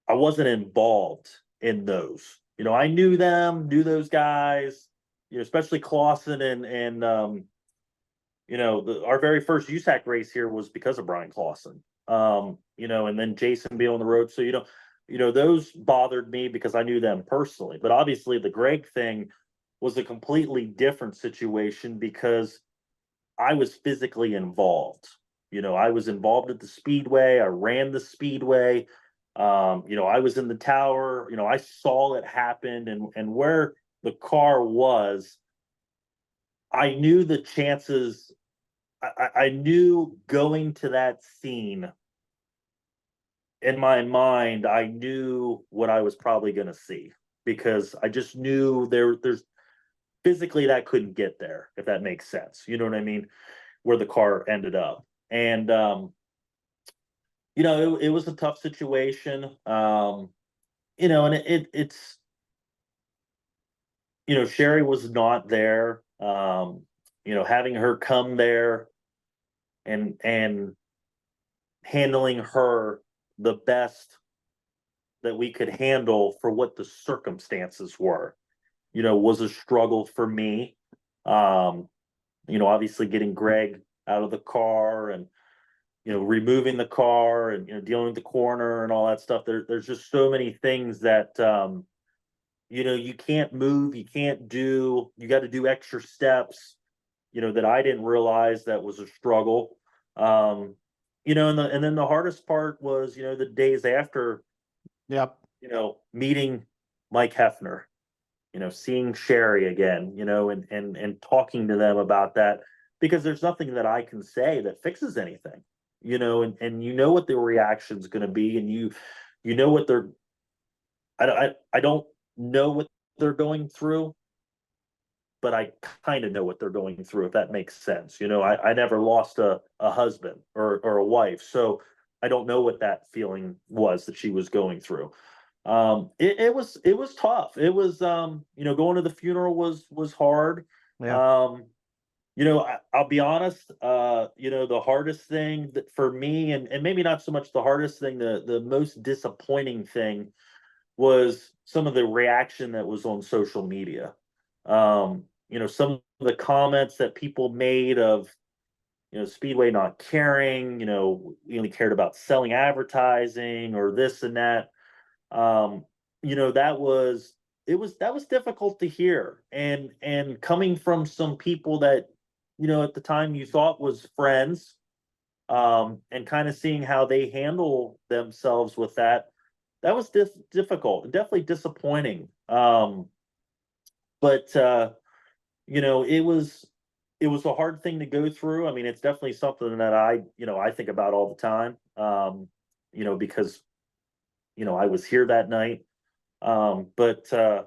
I wasn't involved in those. I knew them, knew those guys. Especially Clausen and our very first USAC race here was because of Brian Clausen. And then Jason being on the road. So, those bothered me because I knew them personally. But obviously the Greg thing was a completely different situation because I was physically involved. I was involved at the Speedway. I ran the Speedway. I was in the tower. I saw it happen and where the car was, I knew the chances. I knew going to that scene in my mind, I knew what I was probably going to see because I just knew there's physically that couldn't get there, if that makes sense. You know what I mean? Where the car ended up. And, it was a tough situation. And it's, Sherry was not there. Having her come there and handling her the best that we could handle for what the circumstances were, was a struggle for me. Obviously getting Greg out of the car and, removing the car and, dealing with the coroner and all that stuff. There's just so many things that, you can't move, you can't do, you got to do extra steps, that I didn't realize that was a struggle. And then the hardest part was, the days after, yep. Meeting Mike Hefner, seeing Sherry again, and talking to them about that, because there's nothing that I can say that fixes anything, and what the reaction's going to be, and what they're, I don't know what they're going through, but I kind of know what they're going through, if that makes sense. I never lost a husband or a wife, so I don't know what that feeling was that she was going through. It was tough. It was, going to the funeral was hard. Yeah. I'll be honest, the hardest thing that for me, and maybe not so much the hardest thing, the most disappointing thing was some of the reaction that was on social media. Some of the comments that people made of, Speedway not caring, we only cared about selling advertising or this and that. That was difficult to hear. And coming from some people that, at the time you thought was friends, and kind of seeing how they handle themselves with that, that was difficult and definitely disappointing. But it was a hard thing to go through. I mean, it's definitely something that I think about all the time. Because I was here that night. But I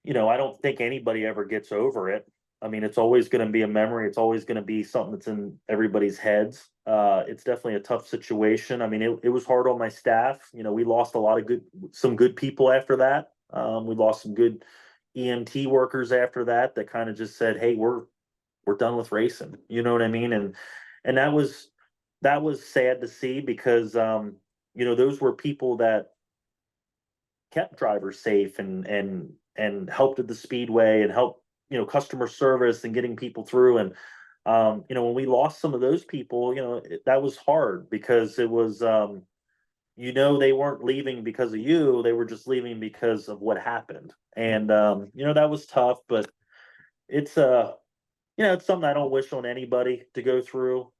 don't think anybody ever gets over it. I mean, it's always going to be a memory. It's always going to be something that's in everybody's heads. It's definitely a tough situation. I mean, it was hard on my staff. We lost some good people after that. We lost some good EMT workers after that kind of just said, "Hey, we're done with racing." You know what I mean? And that was sad to see because those were people that kept drivers safe and helped at the speedway and helped customer service and getting people through. And when we lost some of those people, that was hard because it was they weren't leaving because of you, they were just leaving because of what happened. And that was tough, but it's it's something I don't wish on anybody to go through.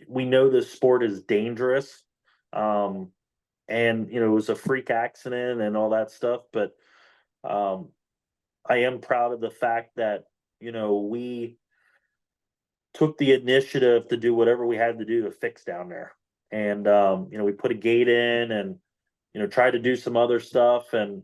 We know this sport is dangerous. And it was a freak accident and all that stuff, but I am proud of the fact that we took the initiative to do whatever we had to do to fix down there. And we put a gate in and tried to do some other stuff. And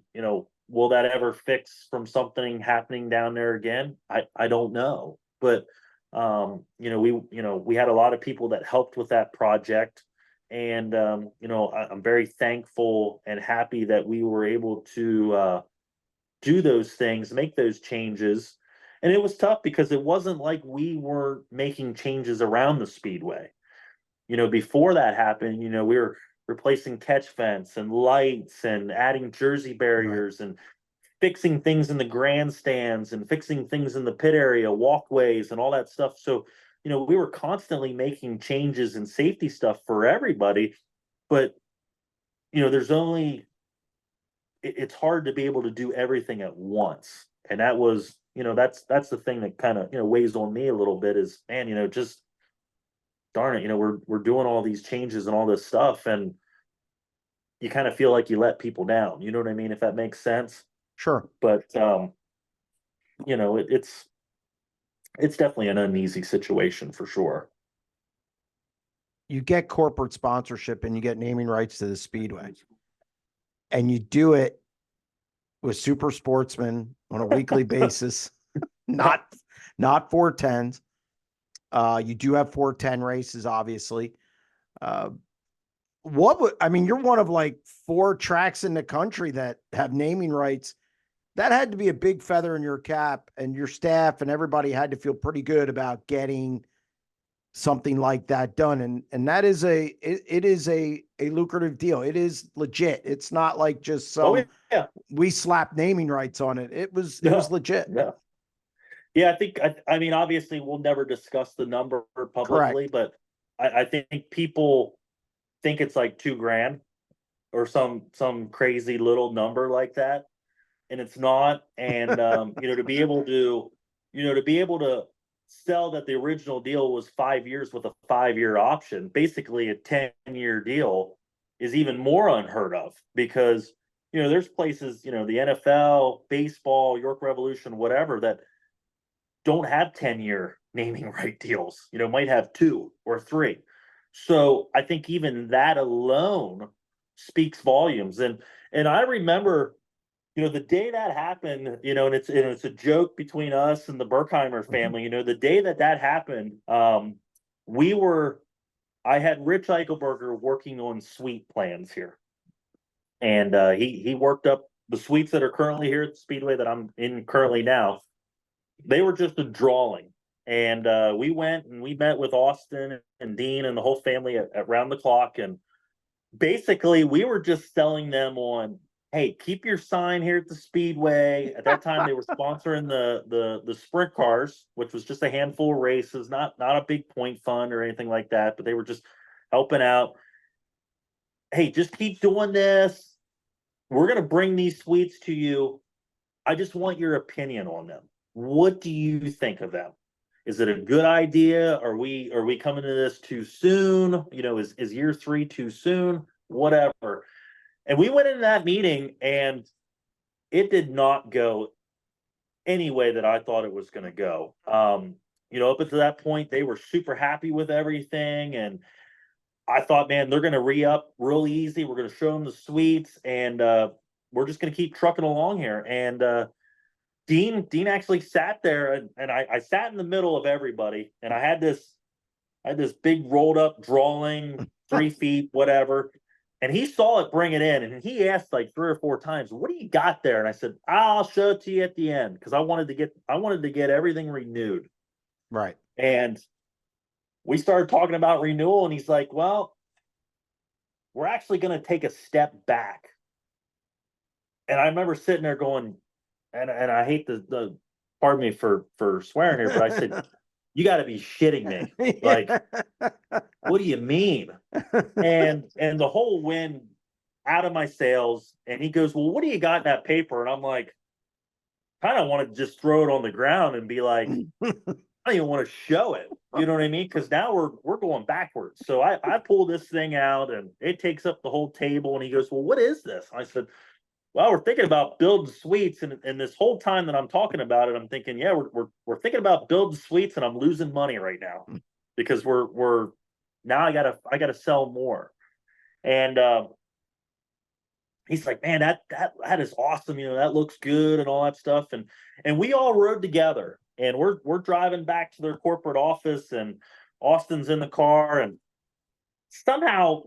will that ever fix from something happening down there again? I don't know. But we had a lot of people that helped with that project. And I'm very thankful and happy that we were able to do those things, make those changes. And it was tough because it wasn't like we were making changes around the speedway. Before that happened, we were replacing catch fence and lights and adding jersey barriers, right, and fixing things in the grandstands and fixing things in the pit area, walkways and all that stuff. So, we were constantly making changes and safety stuff for everybody, but it's hard to be able to do everything at once. And that was, that's the thing that kind of, weighs on me a little bit is, man, just darn it, we're doing all these changes and all this stuff, and you kind of feel like you let people down. You know what I mean? If that makes sense. Sure. But it's definitely an uneasy situation for sure. You get corporate sponsorship and you get naming rights to the speedway, and you do it with Super Sportsman on a weekly basis, not 410s. You do have 410 races, obviously. You're one of like 4 tracks in the country that have naming rights. That had to be a big feather in your cap, and your staff and everybody had to feel pretty good about getting something like that done. And that is it is a lucrative deal. It is legit. It's not like just some, we slap naming rights on it. It was legit. Yeah. I mean, obviously we'll never discuss the number publicly. Correct. But I think people think it's like $2,000 or some crazy little number like that. And it's not. And to be able to sell that the original deal was 5 years with a 5-year option, basically a 10-year deal, is even more unheard of because there's places, the NFL, baseball, York Revolution, whatever, that don't have 10-year naming right deals, might have 2 or 3. So I think even that alone speaks volumes. And And I remember, the day that happened, and it's a joke between us and the Berkheimer family. The day that happened, I had Rich Eichelberger working on suite plans here, and he worked up the suites that are currently here at the Speedway that I'm in currently now. They were just a drawing, and we went and we met with Austin and Dean and the whole family at round the clock, and basically we were just selling them on, hey, keep your sign here at the Speedway. At that time, they were sponsoring the sprint cars, which was just a handful of races, not a big point fund or anything like that, but they were just helping out. Hey, just keep doing this. We're gonna bring these suites to you. I just want your opinion on them. What do you think of them? Is it a good idea? Are we coming to this too soon? Is year 3 too soon? Whatever. And we went into that meeting, and it did not go any way that I thought it was going to go. Up until that point, they were super happy with everything, and I thought, man, they're going to re-up real easy. We're going to show them the suites, and we're just going to keep trucking along here. And Dean actually sat there, and I sat in the middle of everybody, and I had this big rolled up drawing, 3 feet, whatever. And he saw it bring it in, and he asked like 3 or 4 times, "What do you got there?" And I said, "I'll show it to you at the end," because I wanted to get everything renewed. Right. And we started talking about renewal, and he's like, "Well, we're actually going to take a step back." And I remember sitting there going, and I hate the pardon me for swearing here, but I said, "You got to be shitting me! Like, what do you mean?" And the whole wind out of my sails. And he goes, "Well, what do you got in that paper?" And I'm like, kind of want to just throw it on the ground and be like, I don't even want to show it. You know what I mean? Because now we're going backwards. So I pull this thing out, and it takes up the whole table. And he goes, "Well, what is this?" I said, "Well, we're thinking about building suites." And this whole time that I'm talking about it, I'm thinking, yeah, we're thinking about building suites, and I'm losing money right now because we're now I gotta sell more. And he's like, "Man, that is awesome. That looks good and all that stuff." And we all rode together, and we're driving back to their corporate office, and Austin's in the car, and somehow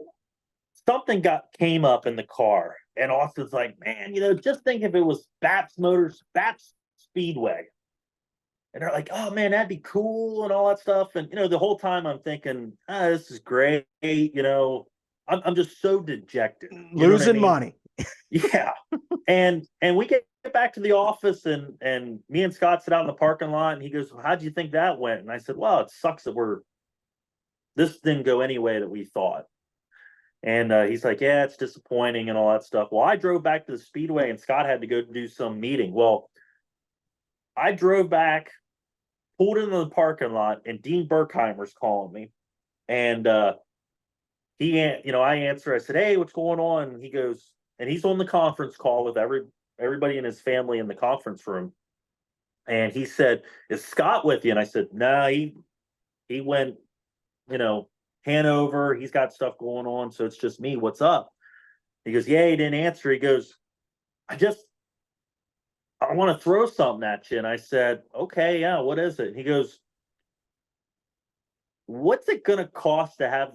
something came up in the car, and Austin's like, "Man, just think if it was BAPS Speedway." And they're like, "Oh man, that'd be cool," and all that stuff. And the whole time I'm thinking, this is great. I'm just so dejected. You know what I Losing mean? money. Yeah. And we get back to the office, and me and Scott sit out in the parking lot, and he goes, "Well, how'd you think that went?" And I said, "Well, it sucks that this didn't go any way that we thought." And he's like, "Yeah, it's disappointing," and all that stuff. Well, I drove back to the Speedway, and Scott had to go do some meeting. Well, I drove back, pulled into the parking lot, and Dean Berkheimer's calling me. And I answer. I said, "Hey, what's going on?" And he goes, and he's on the conference call with everybody in his family in the conference room. And he said, "Is Scott with you?" And I said, "No, he went, Hanover. He's got stuff going on, so it's just me. What's up?" He goes, "Yeah," he didn't answer. He goes, I want to throw something at you." And I said, "Okay, yeah, what is it?" And he goes, "What's it gonna cost to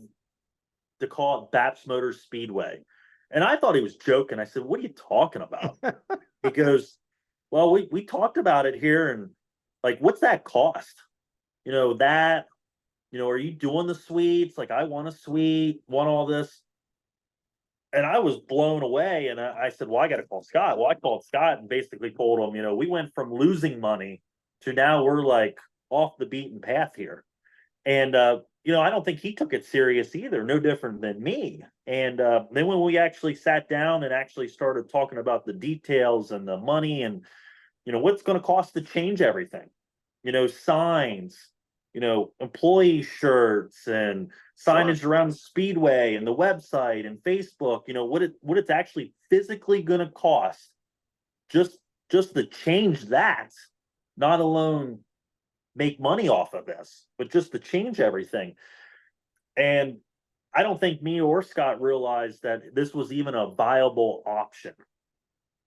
call it BAPS Motor Speedway?" And I thought he was joking. I said, "What are you talking about?" He goes, "Well, we talked about it here, and like, what's that cost? Are you doing the suites? Like, I want a suite, want all this." And I was blown away. And I said, "Well, I got to call Scott." Well, I called Scott and basically told him, we went from losing money to now we're like off the beaten path here. And I don't think he took it serious either, no different than me. And then when we actually sat down and actually started talking about the details and the money and what's going to cost to change everything, signs, employee shirts and signage around the Speedway and the website and Facebook, what it's actually physically going to cost just to change that, not alone make money off of this, but just to change everything. And I don't think me or Scott realized that this was even a viable option,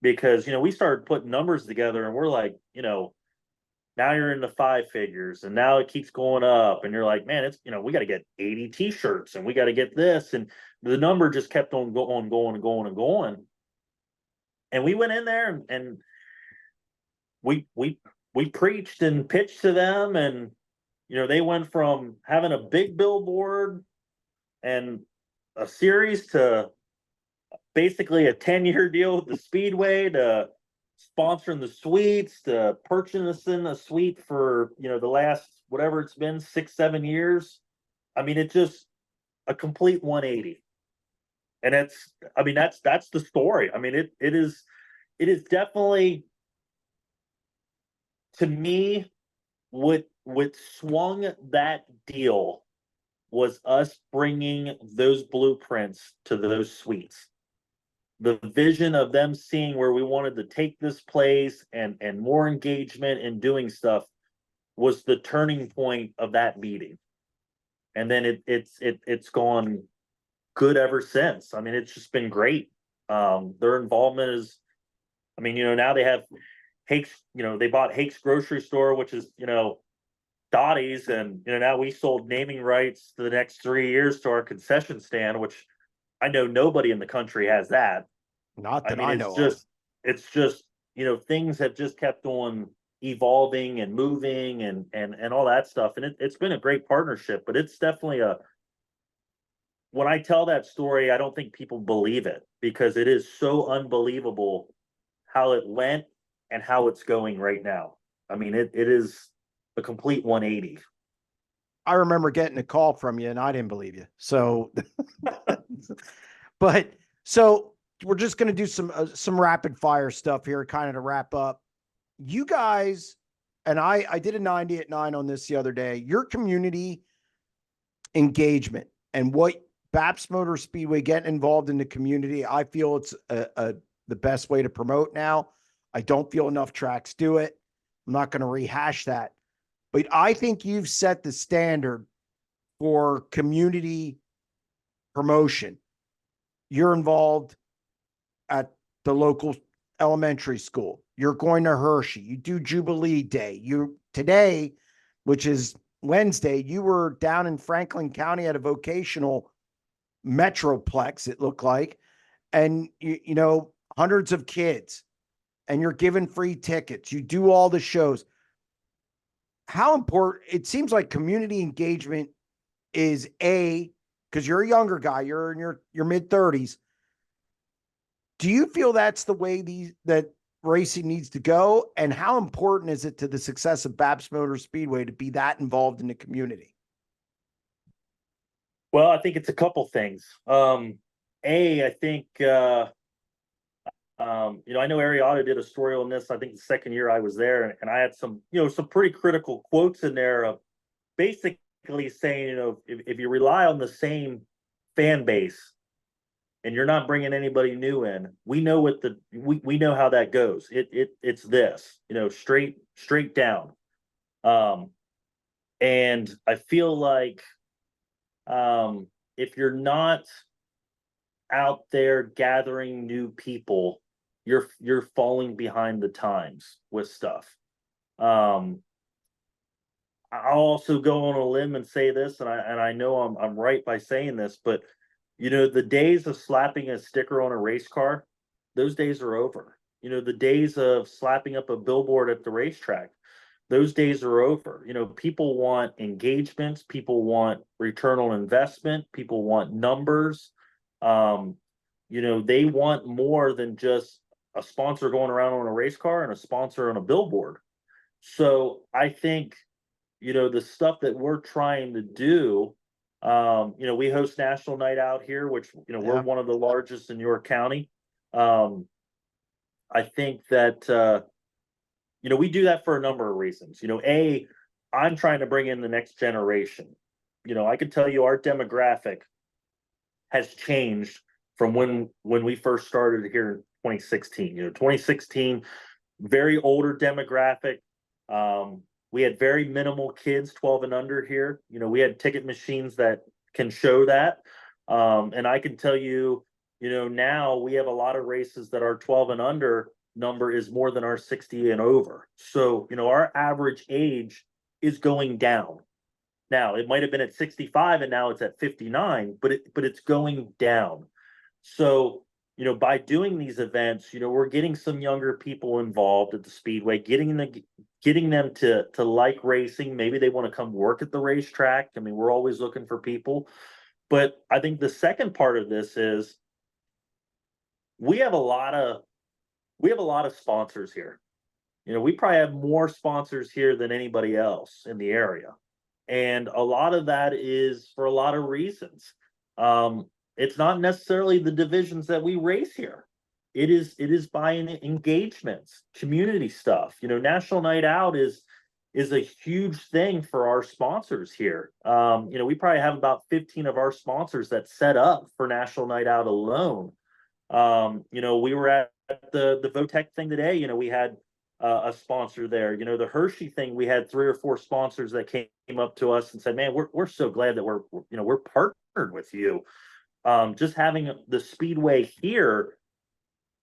because, we started putting numbers together and we're like, now you're in the five figures and now it keeps going up. And you're like, man, it's, we got to get 80 t-shirts and we got to get this. And the number just kept on going and going and going. And we went in there and we preached and pitched to them. And, they went from having a big billboard and a series to basically a 10-year deal with the Speedway, to sponsoring the suites, to purchasing a suite for, the last, whatever it's been, 6-7 years. I mean, it's just a complete 180. And that's the story. I mean, it is definitely, to me, what swung that deal was us bringing those blueprints to those suites. The vision of them seeing where we wanted to take this place and more engagement in doing stuff was the turning point of that meeting. And then it's gone good ever since. I mean, it's just been great. Their involvement is, now they have Hake's, they bought Hake's grocery store, which is, Dottie's, and now we sold naming rights to the next 3 years to our concession stand, which I know nobody in the country has that. Not that I know of. It's just, things have just kept on evolving and moving and all that stuff. And it's been a great partnership, but it's definitely when I tell that story, I don't think people believe it, because it is so unbelievable how it went and how it's going right now. I mean, it is a complete 180. I remember getting a call from you and I didn't believe you. So, but so we're just going to do some rapid fire stuff here, kind of to wrap up. You guys, and I did a 90 at 9 on this the other day, your community engagement and what BAPS Motor Speedway getting involved in the community. I feel it's the best way to promote now. I don't feel enough tracks do it. I'm not going to rehash that, but I think you've set the standard for community promotion. You're involved at the local elementary school. You're going to Hershey. You do Jubilee Day. Today, which is Wednesday, you were down in Franklin County at a vocational metroplex, it looked like, and hundreds of kids, and you're giving free tickets. You do all the shows. How important, it seems like community engagement is because you're a younger guy, you're in your mid-30s. Do you feel that's the way that racing needs to go? And how important is it to the success of BAPS Motor Speedway to be that involved in the community? Well, I think it's a couple things. I think, I know Ariata did a story on this. I think the second year I was there, and I had some pretty critical quotes in there of basically saying, if you rely on the same fan base and you're not bringing anybody new in, we know we know how that goes. It's this, straight down. And I feel like, if you're not out there gathering new people, you're falling behind the times with stuff. I'll also go on a limb and say this, and I know I'm right by saying this, but the days of slapping a sticker on a race car, those days are over. The days of slapping up a billboard at the racetrack, those days are over. People want engagements, people want return on investment, people want numbers. They want more than just a sponsor going around on a race car and a sponsor on a billboard. So I think, the stuff that we're trying to do, we host National Night Out here, which, we're one of the largest in York County. I think that, we do that for a number of reasons. I'm trying to bring in the next generation. I could tell you our demographic has changed from when we first started here in 2016. 2016, very older demographic. We had very minimal kids, 12 and under here. We had ticket machines that can show that. And I can tell you, now we have a lot of races that our 12 and under number is more than our 60 and over. So, our average age is going down. Now, it might have been at 65 and now it's at 59, but it's going down. So, by doing these events, we're getting some younger people involved at the speedway, getting them to like racing. Maybe they want to come work at the racetrack. I mean, we're always looking for people. But I think the second part of this is we have a lot of sponsors here. We probably have more sponsors here than anybody else in the area. And a lot of that is for a lot of reasons. It's not necessarily the divisions that we race here. It is by engagements, community stuff. National Night Out is a huge thing for our sponsors here. We probably have about 15 of our sponsors that set up for National Night Out alone. We were at the Votech thing today. We had a sponsor there. The Hershey thing, we had 3 or 4 sponsors that came up to us and said, "Man, we're so glad that we're partnered with you." Just having the Speedway here,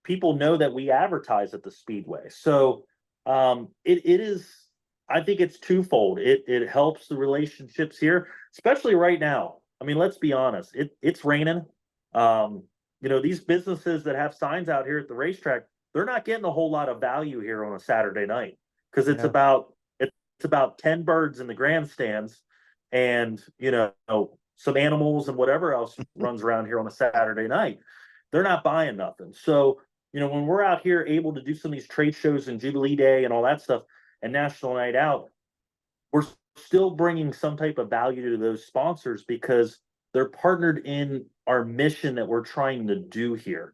people know that we advertise at the Speedway. So it is, I think it's twofold. It helps the relationships here, especially right now. I mean, let's be honest. It's raining. These businesses that have signs out here at the racetrack, they're not getting a whole lot of value here on a Saturday night because it's about 10 birds in the grandstands and some animals and whatever else runs around here on a Saturday night. They're not buying nothing. So when we're out here able to do some of these trade shows and Jubilee Day and all that stuff and National Night Out, we're still bringing some type of value to those sponsors because they're partnered in our mission that we're trying to do here.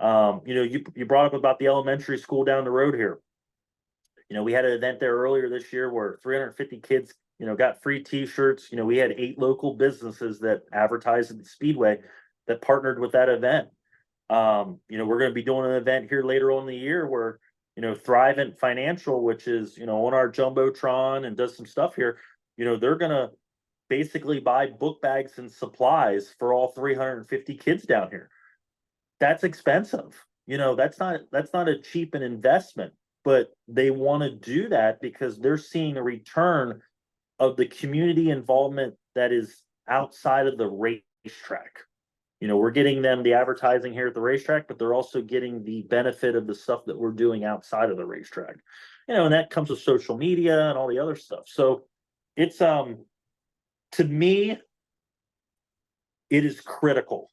You brought up about the elementary school down the road here. We had an event there earlier this year where 350 kids, got free T-shirts. We had 8 local businesses that advertised at the Speedway that partnered with that event. We're going to be doing an event here later on in the year where, Thrivent Financial, which is, on our Jumbotron and does some stuff here, they're going to basically buy book bags and supplies for all 350 kids down here. That's expensive. That's not a cheap an investment, but they want to do that because they're seeing a return of the community involvement that is outside of the racetrack. We're getting them the advertising here at the racetrack, but they're also getting the benefit of the stuff that we're doing outside of the racetrack. And that comes with social media and all the other stuff. So it's to me, it is critical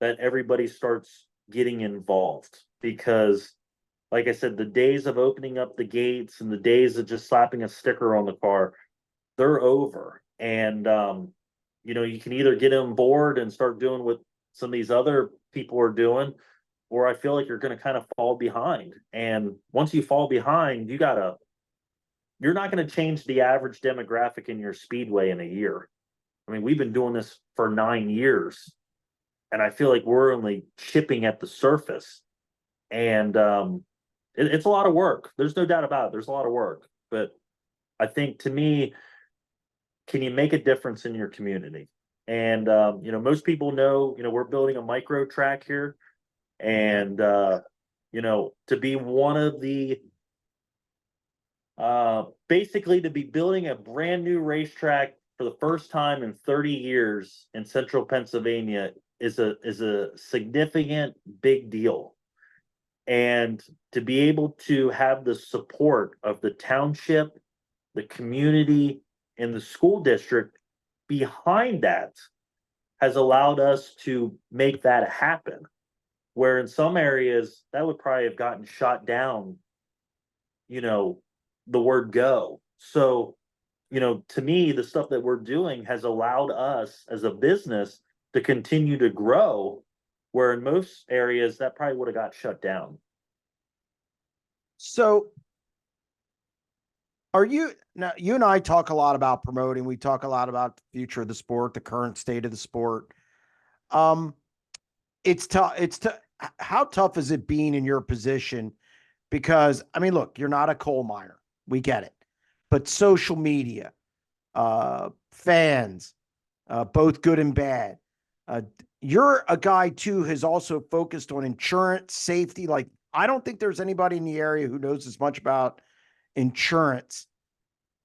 that everybody starts getting involved because, like I said, the days of opening up the gates and the days of just slapping a sticker on the car, they're over. And, you can either get on board and start doing what some of these other people are doing, or I feel like you're going to kind of fall behind. And once you fall behind, you're not going to change the average demographic in your speedway in a year. I mean, we've been doing this for 9 years, and I feel like we're only chipping at the surface. And it's a lot of work. There's no doubt about it. There's a lot of work. But I think, to me, can you make a difference in your community? And, most people know, we're building a micro track here. And, to be one of the basically to be building a brand new racetrack for the first time in 30 years in central Pennsylvania is a significant big deal. And to be able to have the support of the township, the community, and the school district behind that has allowed us to make that happen. Where in some areas that would probably have gotten shot down, the word go. So, to me, the stuff that we're doing has allowed us as a business to continue to grow, where in most areas that probably would have got shut down. So you and I talk a lot about promoting. We talk a lot about the future of the sport, the current state of the sport. It's tough. How tough is it being in your position? Because, I mean, look, you're not a coal miner. We get it. But social media, fans, both good and bad, You're a guy too, who's also focused on insurance, safety. Like, I don't think there's anybody in the area who knows as much about insurance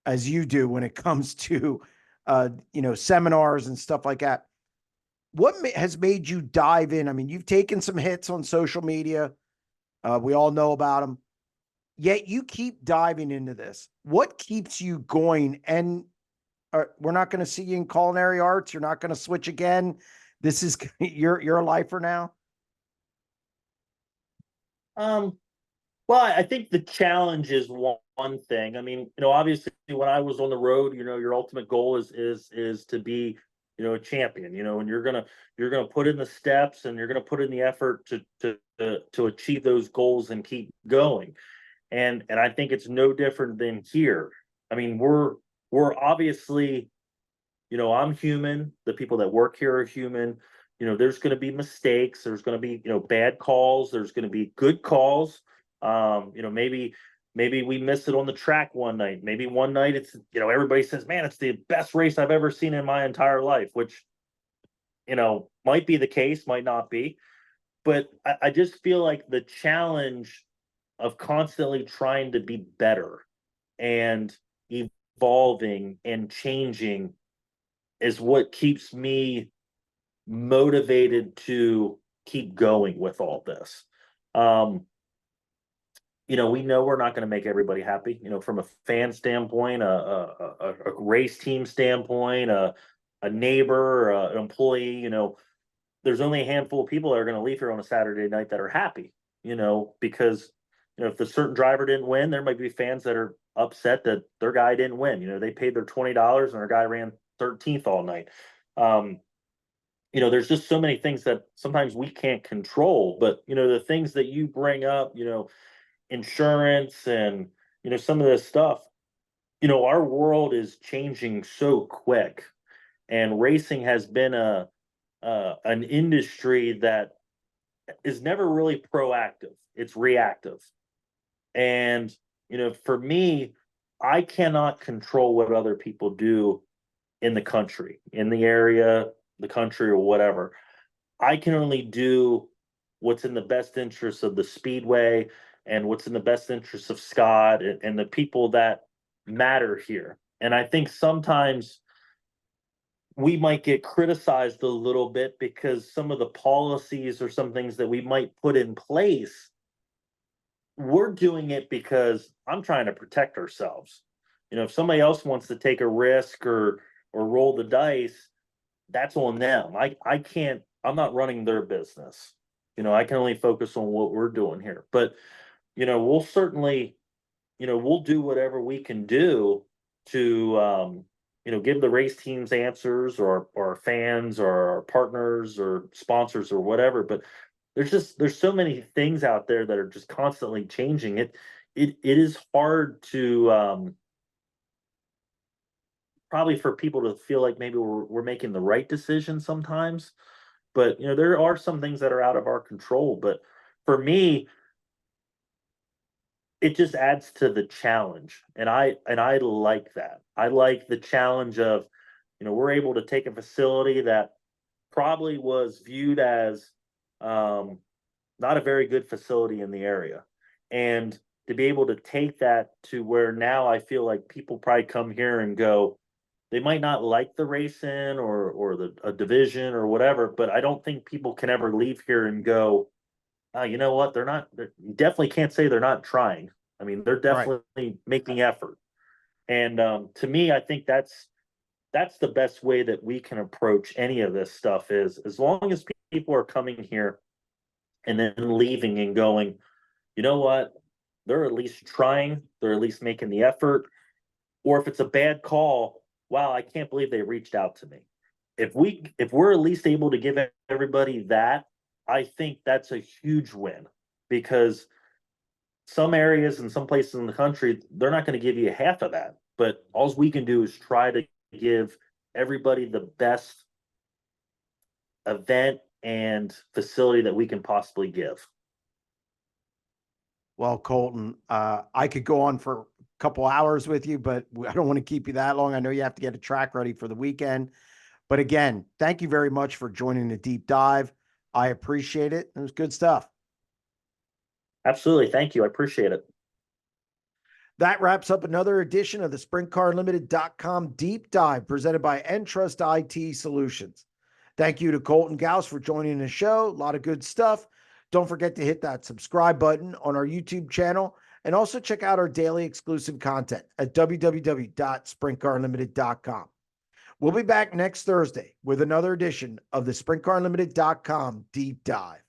as you do when it comes to, seminars and stuff like that. What has made you dive in? I mean, you've taken some hits on social media. We all know about them. Yet you keep diving into this. What keeps you going? And we're not going to see you in culinary arts. You're not going to switch again. This is you're a lifer now. Well, I think the challenge is one thing. I mean, obviously when I was on the road, your ultimate goal is to be, a champion, and you're gonna put in the steps and you're gonna put in the effort to achieve those goals and keep going. And I think it's no different than here. I mean, we're obviously, I'm human. The people that work here are human. There's going to be mistakes. There's going to be, bad calls. There's going to be good calls. Maybe we miss it on the track one night. Maybe one night it's, everybody says, man, it's the best race I've ever seen in my entire life, which, might be the case, might not be. But I just feel like the challenge of constantly trying to be better and evolving and changing is what keeps me motivated to keep going with all this. We know we're not going to make everybody happy, from a fan standpoint, a race team standpoint, a neighbor, an employee, there's only a handful of people that are going to leave here on a Saturday night that are happy, because, if the certain driver didn't win, there might be fans that are upset that their guy didn't win. They paid their $20 and their guy ran 13th all night. There's just so many things that sometimes we can't control, but, the things that you bring up, insurance and, some of this stuff, our world is changing so quick, and racing has been an industry that is never really proactive. It's reactive. And, for me, I cannot control what other people do in the country, in the area, the country, or whatever. I can only do what's in the best interest of the Speedway and what's in the best interest of Scott and the people that matter here. And I think sometimes we might get criticized a little bit because some of the policies or some things that we might put in place, we're doing it because I'm trying to protect ourselves. If somebody else wants to take a risk or roll the dice, that's on them. I can't, I'm not running their business. I can only focus on what we're doing here. But, we'll certainly, we'll do whatever we can do to, give the race teams answers or our fans or our partners or sponsors or whatever. But there's so many things out there that are just constantly changing. It is hard to, probably for people to feel like maybe we're making the right decision sometimes, but there are some things that are out of our control. But for me, it just adds to the challenge, and I like that. I like the challenge of, we're able to take a facility that probably was viewed as not a very good facility in the area, and to be able to take that to where now I feel like people probably come here and go, they might not like the racing or a division or whatever, but I don't think people can ever leave here and go, you know what, you definitely can't say they're not trying. I mean, they're Right. definitely making effort. And to me, I think that's the best way that we can approach any of this stuff, is as long as people are coming here and then leaving and going, you know what, they're at least trying, they're at least making the effort. Or if it's a bad call, wow, I can't believe they reached out to me. If we're at least able to give everybody that, I think that's a huge win, because some areas and some places in the country, they're not going to give you half of that. But all we can do is try to give everybody the best event and facility that we can possibly give. Well, Kolten, I could go on for a couple hours with you, but I don't want to keep you that long. I know you have to get a track ready for the weekend. But again, thank you very much for joining the deep dive. I appreciate it. It was good stuff. Absolutely. Thank you. I appreciate it. That wraps up another edition of the SprintCarUnlimited.com deep dive presented by EnTrust IT Solutions. Thank you to Kolten Gouse for joining the show. A lot of good stuff. Don't forget to hit that subscribe button on our YouTube channel and also check out our daily exclusive content at www.SprintCarUnlimited.com. We'll be back next Thursday with another edition of the SprintCarUnlimited.com deep dive.